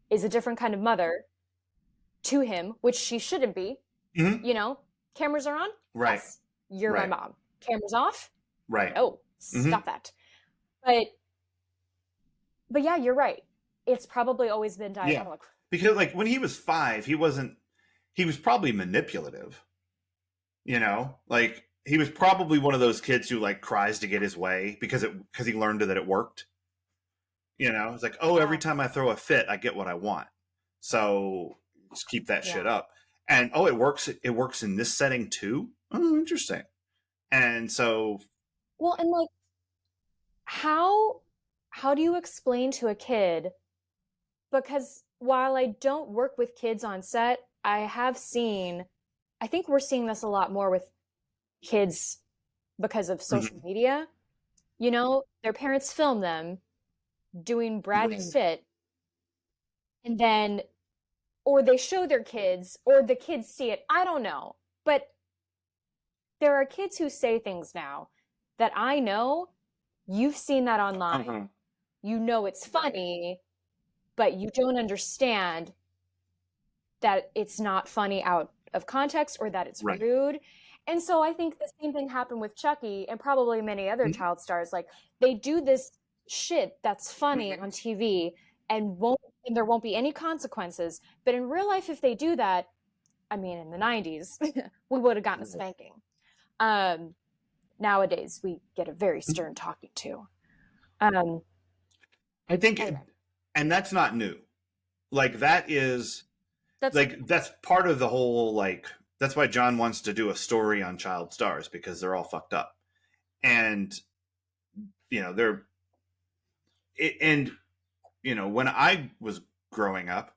is a different kind of mother to him, which she shouldn't be. You know, cameras are on. Right. Yes, you're my mom. Cameras off. Right. Oh, stop that. But yeah, you're right. It's probably always been diabolical. Yeah. Because like when he was 5, he was probably manipulative. You know, like he was probably one of those kids who like cries to get his way because he learned that it worked. You know, it's like, oh, every time I throw a fit, I get what I want. So just keep that shit up. And oh, it works. It works in this setting too. Oh, interesting. And so, well, and like, how do you explain to a kid? Because while I don't work with kids on set, I think we're seeing this a lot more with kids because of social media. You know, their parents film them doing Brad Pitt, and then, or they show their kids, or the kids see it. I don't know. But there are kids who say things now that I know you've seen that online. You know it's funny, but you don't understand that it's not funny out of context or that it's rude. And so I think the same thing happened with Chucky and probably many other child stars. Like, they do this shit that's funny on TV and there won't be any consequences. But in real life, if they do that, I mean, in the 90s, we would have gotten a spanking. Nowadays, we get a very stern talking to. I think, and that's not new. Like that's part of the whole, like, that's why John wants to do a story on child stars, because they're all fucked up. And, you know, when I was growing up,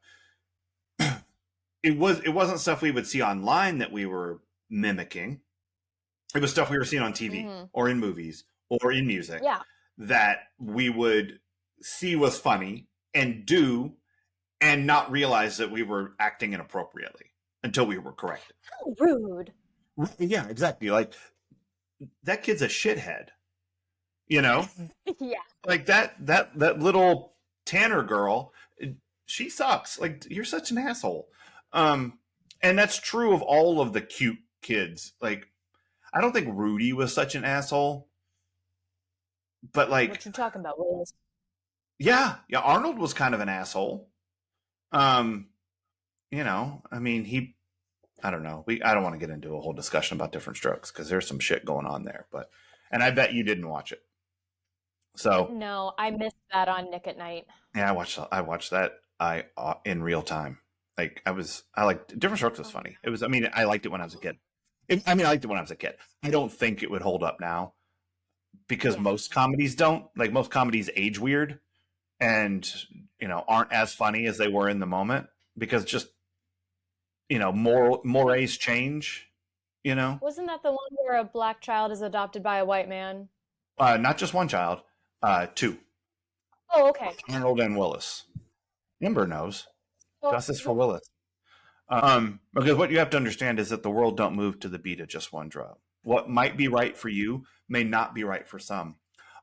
it wasn't stuff we would see online that we were mimicking. It was stuff we were seeing on TV or in movies or in music that we would see was funny and do and not realize that we were acting inappropriately until we were corrected. How rude. Yeah, exactly. Like, that kid's a shithead, you know? Yeah. Like that little Tanner girl, she sucks. Like, you're such an asshole. And that's true of all of the cute kids. Like, I don't think Rudy was such an asshole. But like, what you talking about, Willis? Yeah, Arnold was kind of an asshole. You know, I mean, he I don't know. I don't want to get into a whole discussion about Different Strokes because there's some shit going on there. And I bet you didn't watch it. So No, I missed that on Nick at Night. yeah, I watched that in real time. Like I liked Different Strokes was funny. It was. I mean, I liked it when I was a kid. I liked it when I was a kid. I don't think it would hold up now because most comedies don't. Like most comedies age weird, and aren't as funny as they were in the moment because just mores change. Wasn't that the one where a black child is adopted by a white man? Not just one child, two. Oh, okay. Arnold and Willis. Amber knows. Well, Justice for Willis. Because what you have to understand is that the world don't move to the beat of just one drum. What might be right for you may not be right for some.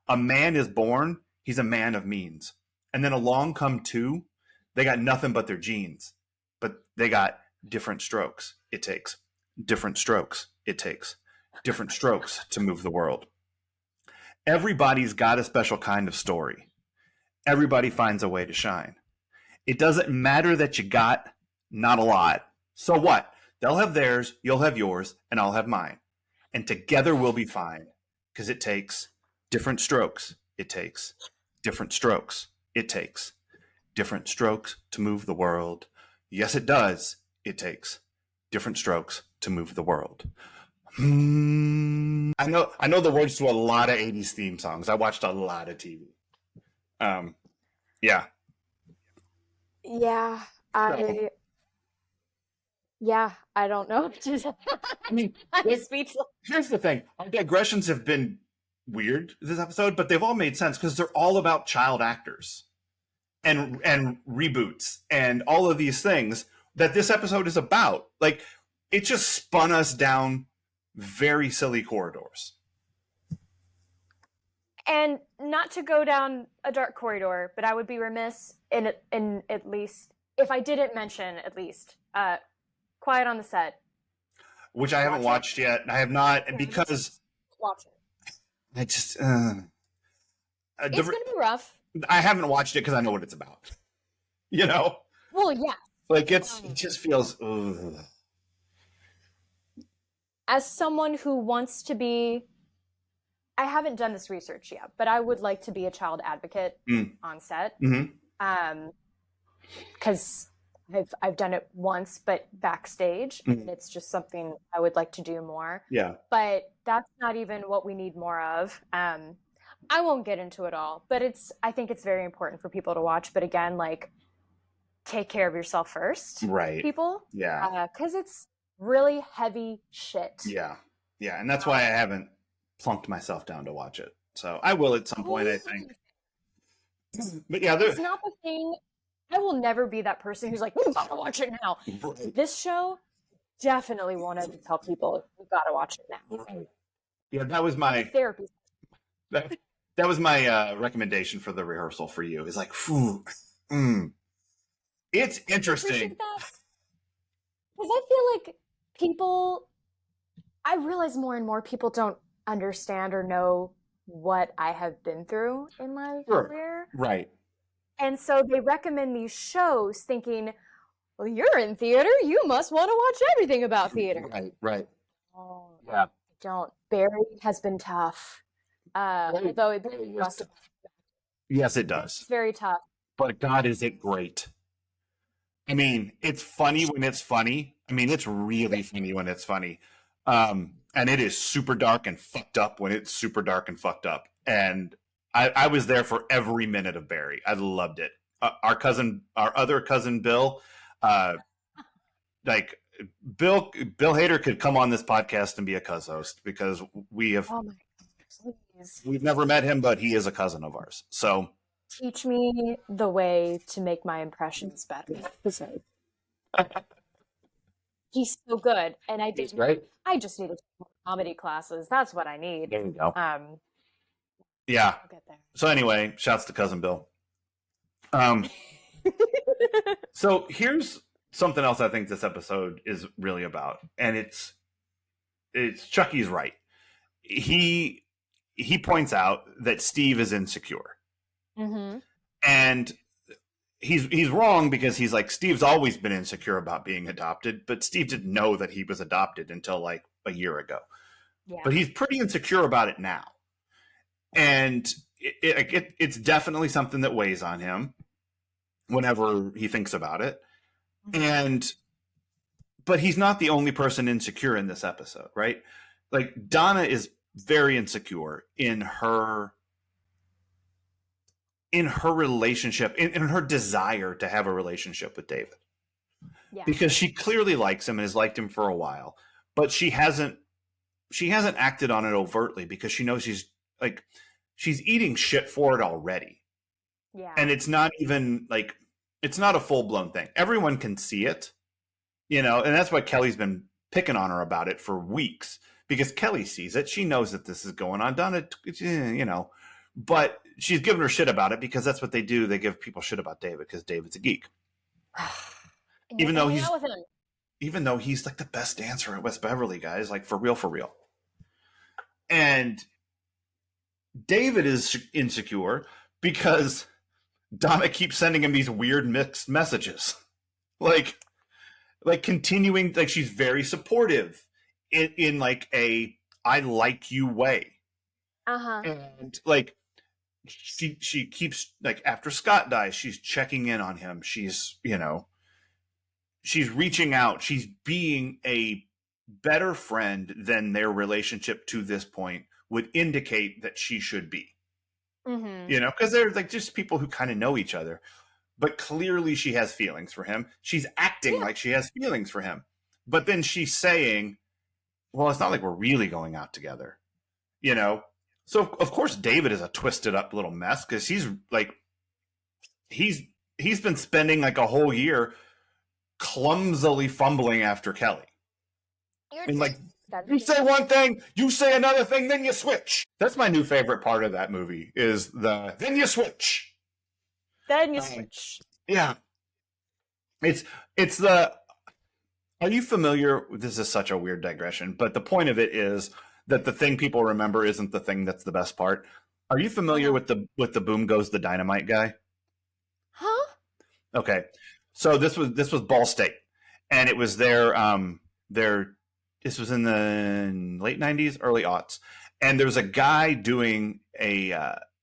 A man is born, he's a man of means. And then along come two, they got nothing but their genes. But they got different strokes it takes. Different strokes it takes. Different strokes to move the world. Everybody's got a special kind of story. Everybody finds a way to shine. It doesn't matter that you got not a lot. So what? They'll have theirs, you'll have yours, and I'll have mine. And together we'll be fine. Because it takes different strokes. It takes different strokes. It takes different strokes to move the world. Yes, it does. It takes different strokes to move the world. I know the words to a lot of 80s theme songs. I watched a lot of TV. Yeah. Yeah, I don't know. I mean, I'm speechless. here's the thing. Our digressions have been weird this episode, but they've all made sense because they're all about child actors and reboots and all of these things that this episode is about. Like, it just spun us down very silly corridors. And not to go down a dark corridor, but I would be remiss in at least, if I didn't mention at least, Quiet on the Set. Which I haven't watched yet. I have not, because Watch it. I just... It's going to be rough. I haven't watched it because I know what it's about. Well, yeah. Like, it just feels... Ugh. As someone who wants to be... I haven't done this research yet, but I would like to be a child advocate on set. Mm-hmm. Because I've done it once, but backstage, and it's just something I would like to do more. Yeah. But that's not even what we need more of. I won't get into it all, but I think it's very important for people to watch. But again, like, take care of yourself first, Right. people. Yeah. Because it's really heavy shit. Yeah. Yeah. And that's why I haven't plunked myself down to watch it. So I will at some point, I think. But yeah, it's not the thing. I will never be that person who's like, "You gotta watch it now." Right. This show definitely wanted to tell people you gotta watch it now. Yeah, that was my therapy. That was my recommendation for the rehearsal for you. Is like, it's interesting. Because I feel like people. I realize more and more people don't understand or know what I have been through in my career. Right. And so they recommend these shows thinking, well, you're in theater. You must want to watch everything about theater. Right. Oh, Yeah. Don't. Barry has been tough. Although it Yes, it does. It's very tough. But God, is it great. I mean, it's funny when it's funny. I mean, it's really funny when it's funny. And it is super dark and fucked up when it's super dark and fucked up. And I was there for every minute of Barry. I loved it. Our other cousin, Bill, like Bill Hader could come on this podcast and be a cuz host because we've never met him, but he is a cousin of ours. So teach me the way to make my impressions better. He's so good, and I just need to take more comedy classes. That's what I need. There you go. Yeah. I'll get there. So anyway, shouts to cousin Bill. So here's something else I think this episode is really about, and it's Chucky's right. He points out that Steve is insecure, and he's wrong because he's like, Steve's always been insecure about being adopted, but Steve didn't know that he was adopted until like a year ago. Yeah. But he's pretty insecure about it now. And it's definitely something that weighs on him whenever he thinks about it. But he's not the only person insecure in this episode, right? Like, Donna is very insecure in her relationship, in her desire to have a relationship with David. Yeah. Because she clearly likes him and has liked him for a while, but she hasn't acted on it overtly because she knows she's eating shit for it already. Yeah. And it's not even like, it's not a full-blown thing. Everyone can see it, and that's why Kelly's been picking on her about it for weeks, because Kelly sees it. She knows that this is going on. Donna, but she's giving her shit about it because that's what they do. They give people shit about David because David's a geek. even though he's like the best dancer at West Beverly, guys, like for real. And David is insecure because Donna keeps sending him these weird mixed messages. Like continuing, like she's very supportive in like a I like you way. And like she keeps, like, after Scott dies, she's checking in on him. She's, she's reaching out. She's being a better friend than their relationship to this point would indicate that she should be. Because they're like just people who kind of know each other. But clearly she has feelings for him. She's acting like she has feelings for him. But then she's saying, well, it's not like we're really going out together. So of course David is a twisted up little mess because he's like, he's been spending like a whole year clumsily fumbling after Kelly. And like, you say one thing, you say another thing, then you switch. That's my new favorite part of that movie is then you switch. Then you switch. Yeah. It's the, are you familiar? This is such a weird digression, but the point of it is that the thing people remember isn't the thing that's the best part. Are you familiar with the Boom Goes the Dynamite guy? Huh? Okay. So this was Ball State, and it was this was in the late 90s, early aughts. And there's a guy doing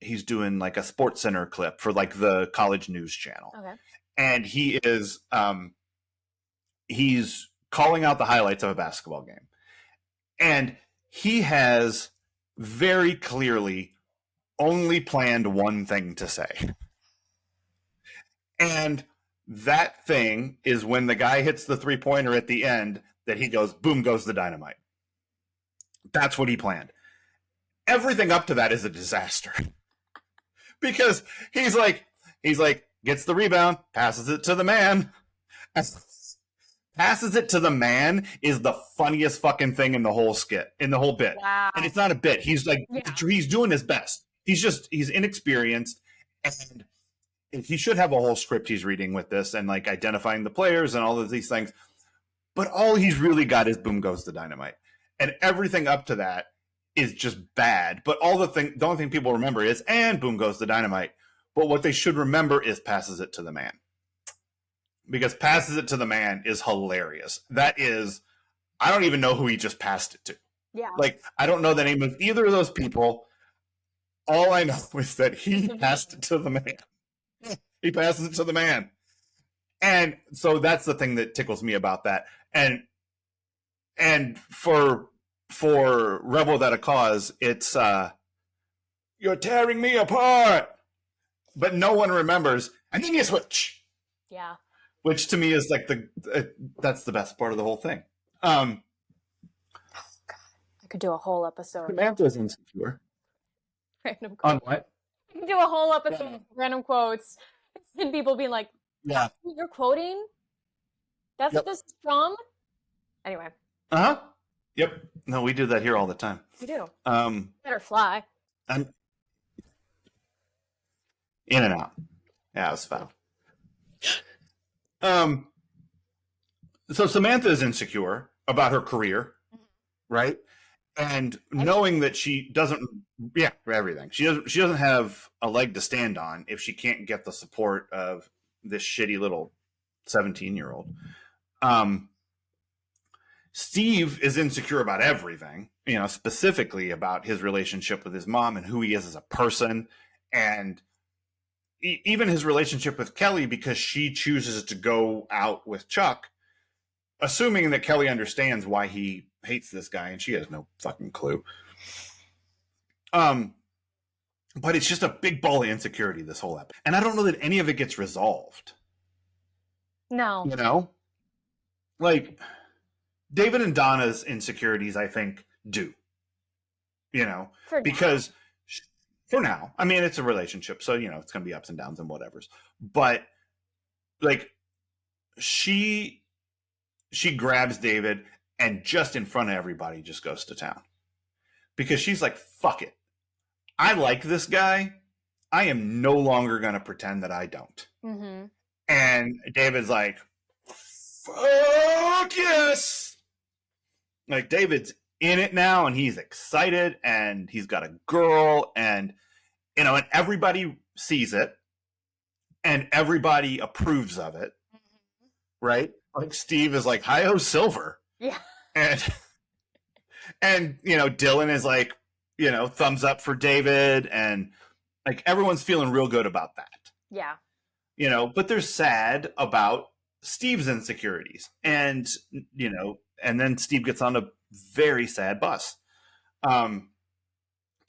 he's doing like a Sports Center clip for like the college news channel. Okay. And he is he's calling out the highlights of a basketball game. And he has very clearly only planned one thing to say. And that thing is when the guy hits the three-pointer at the end that he goes, boom goes the dynamite. That's what he planned. Everything up to that is a disaster. Because he's like, gets the rebound, passes it to the man. Passes it to the man is the funniest fucking thing in the whole skit, in the whole bit. Wow. And it's not a bit. He's like, he's doing his best. He's inexperienced, and he should have a whole script he's reading with this and like identifying the players and all of these things. But all he's really got is boom goes the dynamite. And everything up to that is just bad. But the only thing people remember is, and boom goes the dynamite. But what they should remember is passes it to the man. Because passes it to the man is hilarious. That is, I don't even know who he just passed it to. Yeah. Like, I don't know the name of either of those people. All I know is that he passed it to the man. He passes it to the man. And so that's the thing that tickles me about that. And for Rebel Without a Cause, it's you're tearing me apart. But no one remembers, and then you switch. Yeah. Which to me is like that's the best part of the whole thing. Oh, God. I could do a whole episode. Samantha's insecure. Random quotes. On what? I could do a whole episode of random quotes and people being like, Yeah. you're quoting? That's what this is from? Anyway. Uh-huh. Yep. No, we do that here all the time. You do. Better fly. I'm in and out. Yeah, it was foul. So Samantha is insecure about her career, right? And knowing that she doesn't, everything. She doesn't have a leg to stand on if she can't get the support of this shitty little 17-year-old. Steve is insecure about everything, specifically about his relationship with his mom and who he is as a person, and even his relationship with Kelly, because she chooses to go out with Chuck, assuming that Kelly understands why he hates this guy, and she has no fucking clue. But it's just a big ball of insecurity, this whole episode. And I don't know that any of it gets resolved. No. Like, David and Donna's insecurities, I think, do. Because for now, I mean, it's a relationship, so, it's going to be ups and downs and whatever's. But, like, she grabs David and just in front of everybody just goes to town. Because she's like, fuck it. I like this guy. I am no longer going to pretend that I don't. Mm-hmm. And David's like, fuck yes. Like, David's in it now, and he's excited, and he's got a girl, and, and everybody sees it, and everybody approves of it, right? Like, Steve is like, hi-ho, Silver. Yeah. And Dylan is like, thumbs up for David, and like everyone's feeling real good about that. Yeah. But they're sad about Steve's insecurities. And, and then Steve gets on a very sad bus to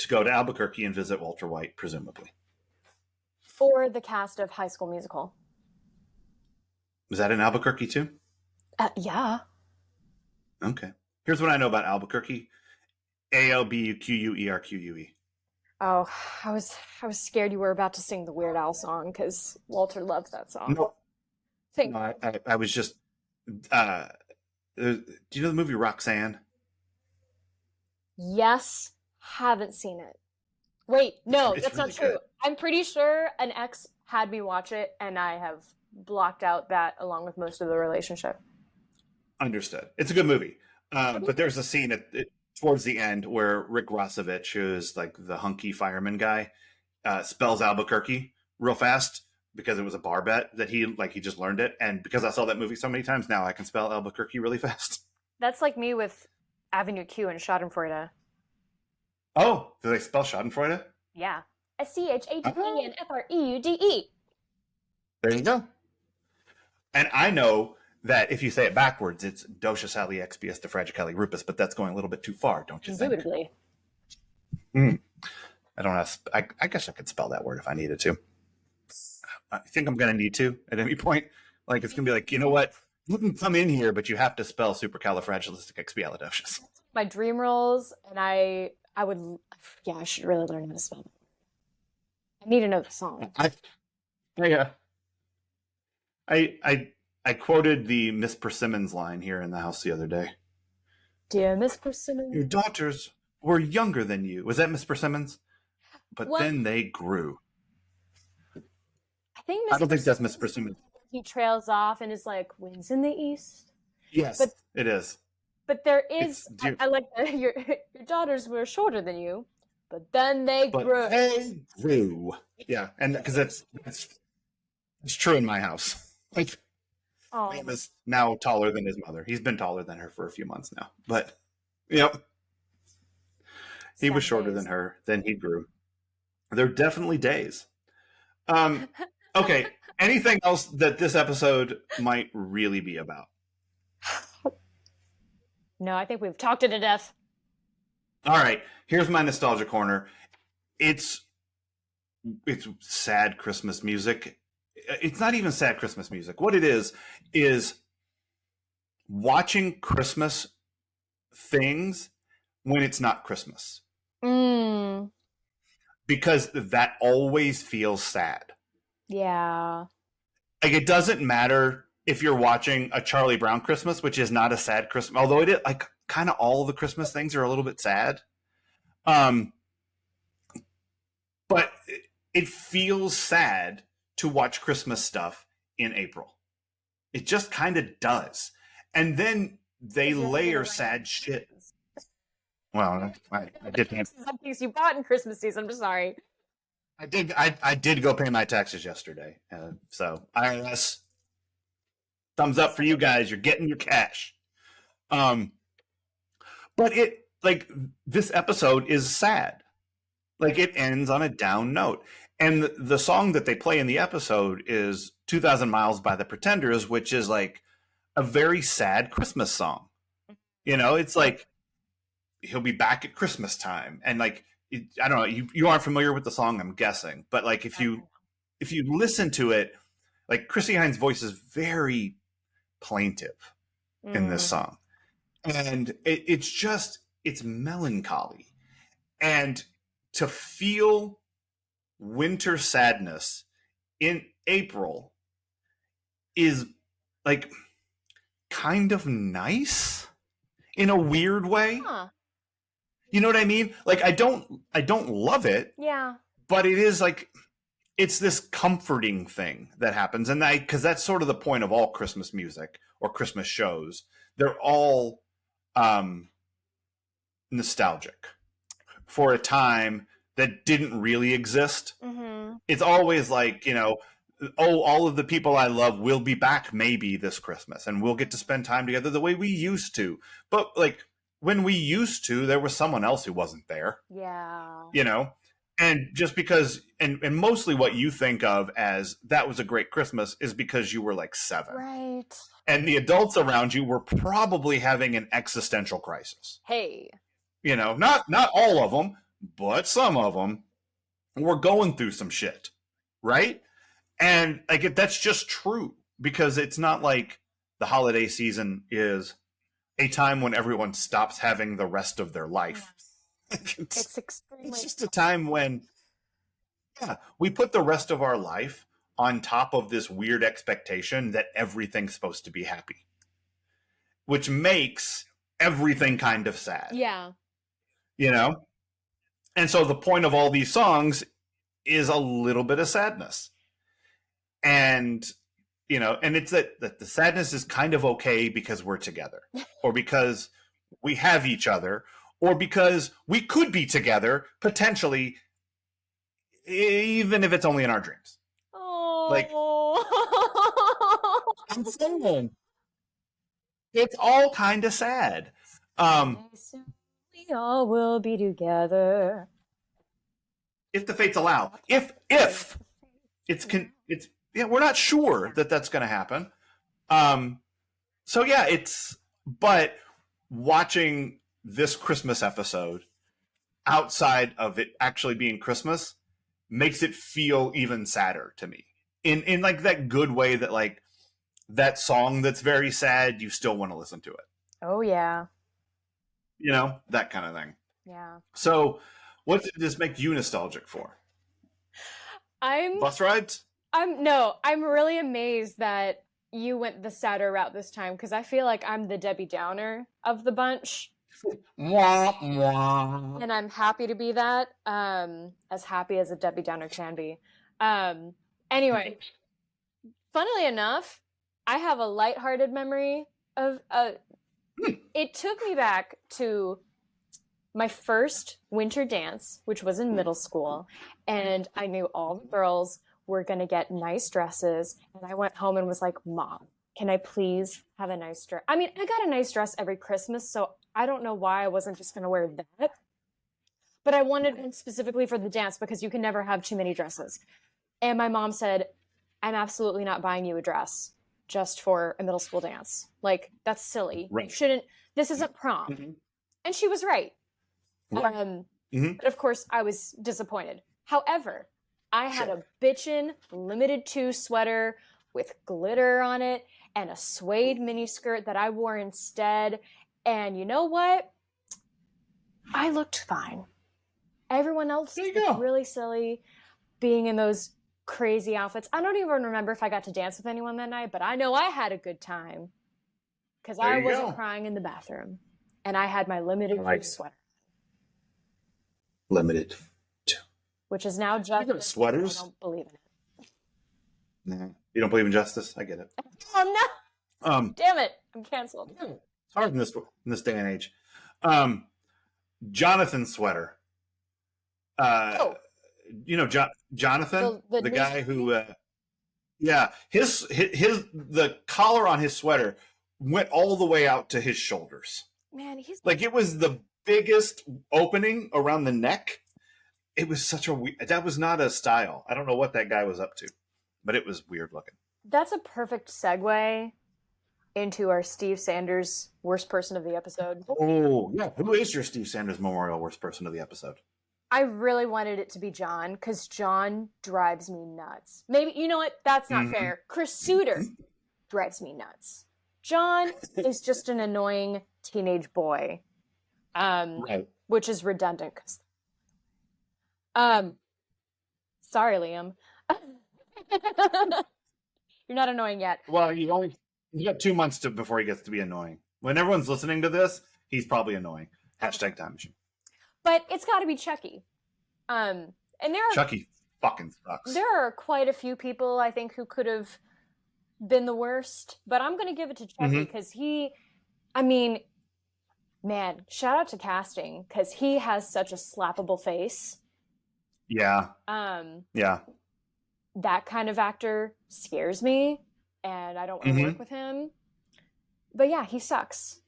go to Albuquerque and visit Walter White, presumably. Or the cast of High School Musical. Was that in Albuquerque too? Yeah. Okay. Here's what I know about Albuquerque. ALBUQUERQUE. Oh, I was scared you were about to sing the Weird Al song because Walter loved that song. No, I was just. Do you know the movie Roxanne? Yes, haven't seen it. Wait, no, It's that's really not true. good. I'm pretty sure an ex had me watch it, and I have blocked out that along with most of the relationship. Understood. It's a good movie. But there's a scene towards the end where Rick Rossovich, who's like the hunky fireman guy, spells Albuquerque real fast because it was a bar bet that he just learned it. And because I saw that movie so many times, now I can spell Albuquerque really fast. That's like me with Avenue Q and Schadenfreude. Oh, do they spell Schadenfreude? Yeah. SCHADENFREUDE. There you go. And I know that if you say it backwards, it's Docius Ali Expius Defragicali Rupus, but that's going a little bit too far, don't you think? Indubitably. I don't have. I guess I could spell that word if I needed to. I think I'm going to need to at any point. Like, it's going to be like, you know what? You can come in here, but you have to spell supercalifragilisticexpialidocious. My dream roles, and I should really learn how to spell them. I need to know the song. I quoted the Miss Persimmons line here in the house the other day. Dear Miss Persimmons. Your daughters were younger than you. Was that Miss Persimmons? But then they grew. I don't think that's Miss Persimmons. He trails off and is like, winds in the east. Yes, it is. But there is, I like that your daughters were shorter than you, but then they grew. They grew. Yeah, and because it's true in my house. Like, Liam is now taller than his mother. He's been taller than her for a few months now. But, yep. He was shorter than her. Then he grew. They're definitely days. Okay. Anything else that this episode might really be about? No, I think we've talked it to death. All right. Here's my nostalgia corner. It's sad Christmas music. It's not even sad Christmas music. What it is watching Christmas things when it's not Christmas. Because that always feels sad. Yeah. Like, it doesn't matter if you're watching a Charlie Brown Christmas, which is not a sad Christmas, although it is, like, kind of all the Christmas things are a little bit sad. But it feels sad to watch Christmas stuff in April. It just kind of does. And then they layer sad shit. Well, I did. Some things you bought in Christmas season. I'm just sorry. I did go pay my taxes yesterday. So IRS, thumbs up for you guys. You're getting your cash. But this episode is sad. Like, it ends on a down note. And the song that they play in the episode is 2,000 Miles by the Pretenders, which is like a very sad Christmas song. You know, it's like, he'll be back at Christmas time. And like, I don't know, you aren't familiar with the song, I'm guessing. But like, if you listen to it, like, Chrissie Hynde's voice is very plaintive in this song. And it's melancholy. And to feel winter sadness in April is like kind of nice in a weird way. Huh. You know what I mean? Like, I don't love it. Yeah. But it is like, it's this comforting thing that happens. And because that's sort of the point of all Christmas music or Christmas shows. They're all nostalgic for a time that didn't really exist. Mm-hmm. It's always like, you know, oh, all of the people I love will be back maybe this Christmas, and we'll get to spend time together the way we used to. But like, when we used to, there was someone else who wasn't there. Yeah. You know? And just because, and mostly what you think of as that was a great Christmas is because you were like 7. Right. And the adults around you were probably having an existential crisis. Hey. You know, not all of them, but some of them were going through some shit, right? And like, that's just true, because it's not like the holiday season is a time when everyone stops having the rest of their life. It's extremely. It's just a time when, we put the rest of our life on top of this weird expectation that everything's supposed to be happy, which makes everything kind of sad. Yeah. You know? And so the point of all these songs is a little bit of sadness. And, you know, and it's that the sadness is kind of okay because we're together, or because we have each other, or because we could be together potentially, even if it's only in our dreams. Oh. Like, I'm saying, it's all kind of sad. We all will be together. If the fates allow. If we're not sure that that's going to happen. So yeah, but watching this Christmas episode outside of it actually being Christmas makes it feel even sadder to me, in like that good way that, like, that song that's very sad, you still want to listen to it. Oh yeah. You know, that kind of thing. Yeah. So what did this make you nostalgic for? Bus rides? I'm really amazed that you went the sadder route this time, because I feel like I'm the Debbie Downer of the bunch. Mwah, mwah. And I'm happy to be that, as happy as a Debbie Downer can be. Anyway, funnily enough, I have a lighthearted memory of it took me back to my first winter dance, which was in middle school, and I knew all the girls were going to get nice dresses, and I went home and was like, Mom, can I please have a nice dress? I mean, I got a nice dress every Christmas, so I don't know why I wasn't just going to wear that, but I wanted one specifically for the dance, because you can never have too many dresses. And my mom said, I'm absolutely not buying you a dress just for a middle school dance. Like, that's silly. Right. You shouldn't, this isn't prom. Mm-hmm. And she was right. Right. Mm-hmm. But of course, I was disappointed. However, I had a bitchin' limited 2 sweater with glitter on it and a suede mini skirt that I wore instead. And you know what? I looked fine. Everyone else looked really silly being in those crazy outfits. I don't even remember if I got to dance with anyone that night, but I know I had a good time because I wasn't crying in the bathroom, and I had my limited 2 sweater. Limited 2. Which is now just sweaters. I don't believe in it. Nah, you don't believe in justice? I get it. Oh no! Damn it! I'm canceled. It's hard in this day and age. Jonathan's sweater. Jonathan, The the guy who, his the collar on his sweater went all the way out to his shoulders. Man, he's Like it was the biggest opening around the neck. It was such a that was not a style. I don't know what that guy was up to, but it was weird looking. That's a perfect segue into our Steve Sanders worst person of the episode. Oh, yeah. Who is your Steve Sanders Memorial worst person of the episode? I really wanted it to be John, because John drives me nuts. Maybe, you know what? That's not fair. Chris Suter drives me nuts. John is just an annoying teenage boy. Right. Which is redundant. Sorry, Liam. You're not annoying yet. Well, you got 2 months before he gets to be annoying. When everyone's listening to this, he's probably annoying. Hashtag time machine. But it's got to be Chucky. And Chucky fucking sucks. There are quite a few people, I think, who could have been the worst. But I'm going to give it to Chucky because man, shout out to casting because he has such a slappable face. Yeah. Yeah. That kind of actor scares me, and I don't want to work with him. But yeah, he sucks.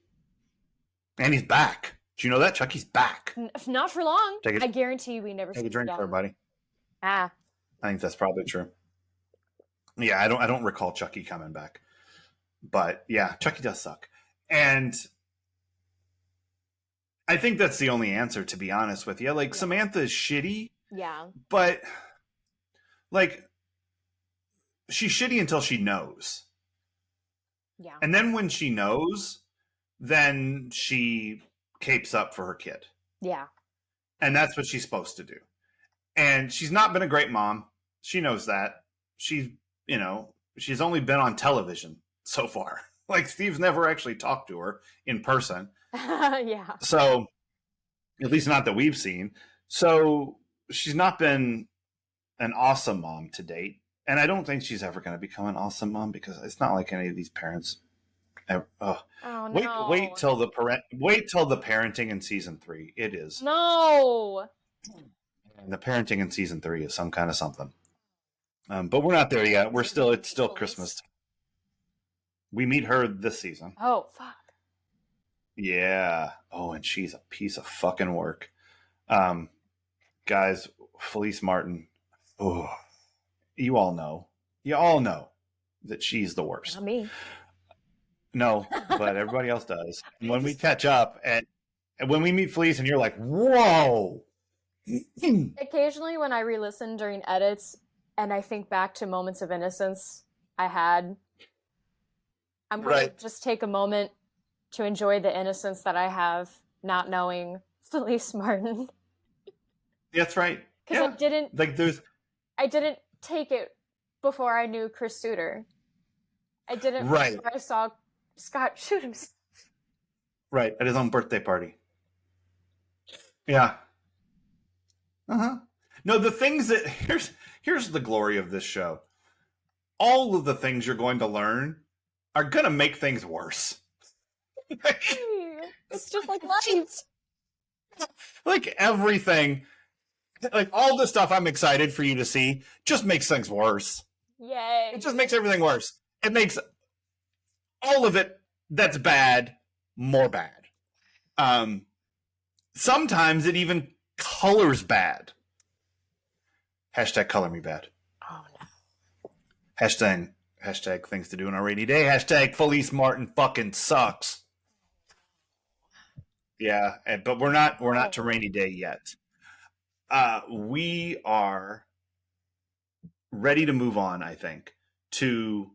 And he's back. Do you know that? Chucky's back. Not for long. I guarantee we never see him take a drink again. for buddy. Ah. I think that's probably true. Yeah, I don't recall Chucky coming back. But yeah, Chucky does suck. And I think that's the only answer, to be honest with you. Like, Samantha is shitty. Yeah. But, like, she's shitty until she knows. Yeah. And then when she knows, then she capes up for her kid. Yeah. And that's what she's supposed to do. And she's not been a great mom. She knows that. She's only been on television so far. Like, Steve's never actually talked to her in person. Yeah. So, at least not that we've seen. So, she's not been an awesome mom to date. And I don't think she's ever going to become an awesome mom because it's not like any of these parents. Oh no! Wait till the parenting in season 3. It is no. And the parenting in season 3 is some kind of something. But we're not there yet. It's still Christmas. We meet her this season. Oh fuck. Yeah. Oh, and she's a piece of fucking work. Guys, Felice Martin. Oh, you all know that she's the worst. Not me. No, but everybody else does. And when we catch up and when we meet Felice and you're like, whoa. Occasionally when I re-listen during edits and I think back to moments of innocence I had, I'm going to just take a moment to enjoy the innocence that I have not knowing Felice Martin. That's right. Because I didn't take it before I knew Chris Suter. I didn't before I saw Scott shoot himself. Right, at his own birthday party. Yeah. No, the things that here's the glory of this show. All of the things you're going to learn are going to make things worse. It's just like life. Like everything, like all the stuff I'm excited for you to see just makes things worse. Yay. It just makes everything worse. It makes all of it that's bad more bad. Sometimes it even colors bad. Hashtag color me bad. Oh no. Hashtag things to do on a rainy day. Hashtag Felice Martin fucking sucks. Yeah, but we're not to rainy day yet. We are ready to move on, I think, to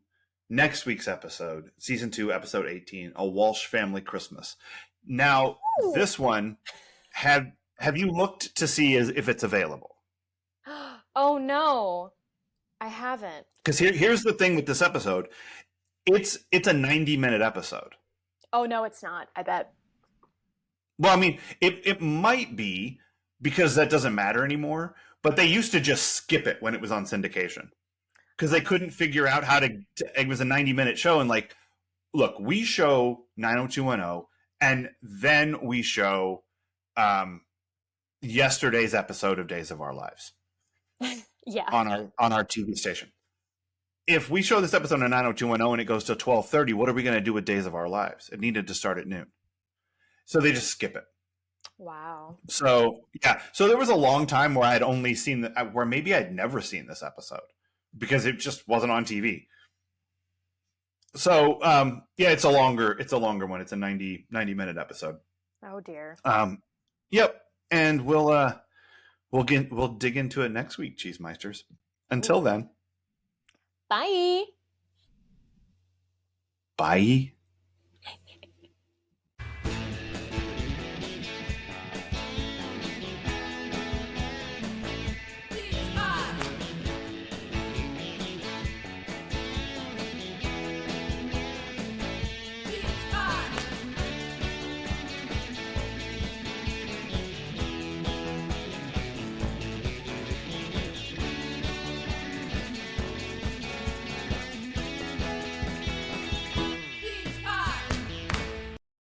next week's episode, season 2, episode 18, A Walsh Family Christmas. Now, this one, have you looked to see if it's available? Oh no, I haven't. Because here's the thing with this episode, it's a 90-minute episode. Oh no, it's not. I bet. Well, I mean, it might be because that doesn't matter anymore, but they used to just skip it when it was on syndication because they couldn't figure out how to. It was a 90-minute show, and like, look, we show 90210, and then we show yesterday's episode of Days of Our Lives. Yeah. on our TV station. If we show this episode on 90210 and it goes to 12:30, what are we going to do with Days of Our Lives? It needed to start at noon. So they just skip it. Wow. So, yeah. So there was a long time where I had only seen where maybe I'd never seen this episode because it just wasn't on TV. So, yeah, it's a longer one. It's a 90-minute episode. Oh dear. Yep. And we'll dig into it next week, Cheese Meisters. Until then. Bye. Bye.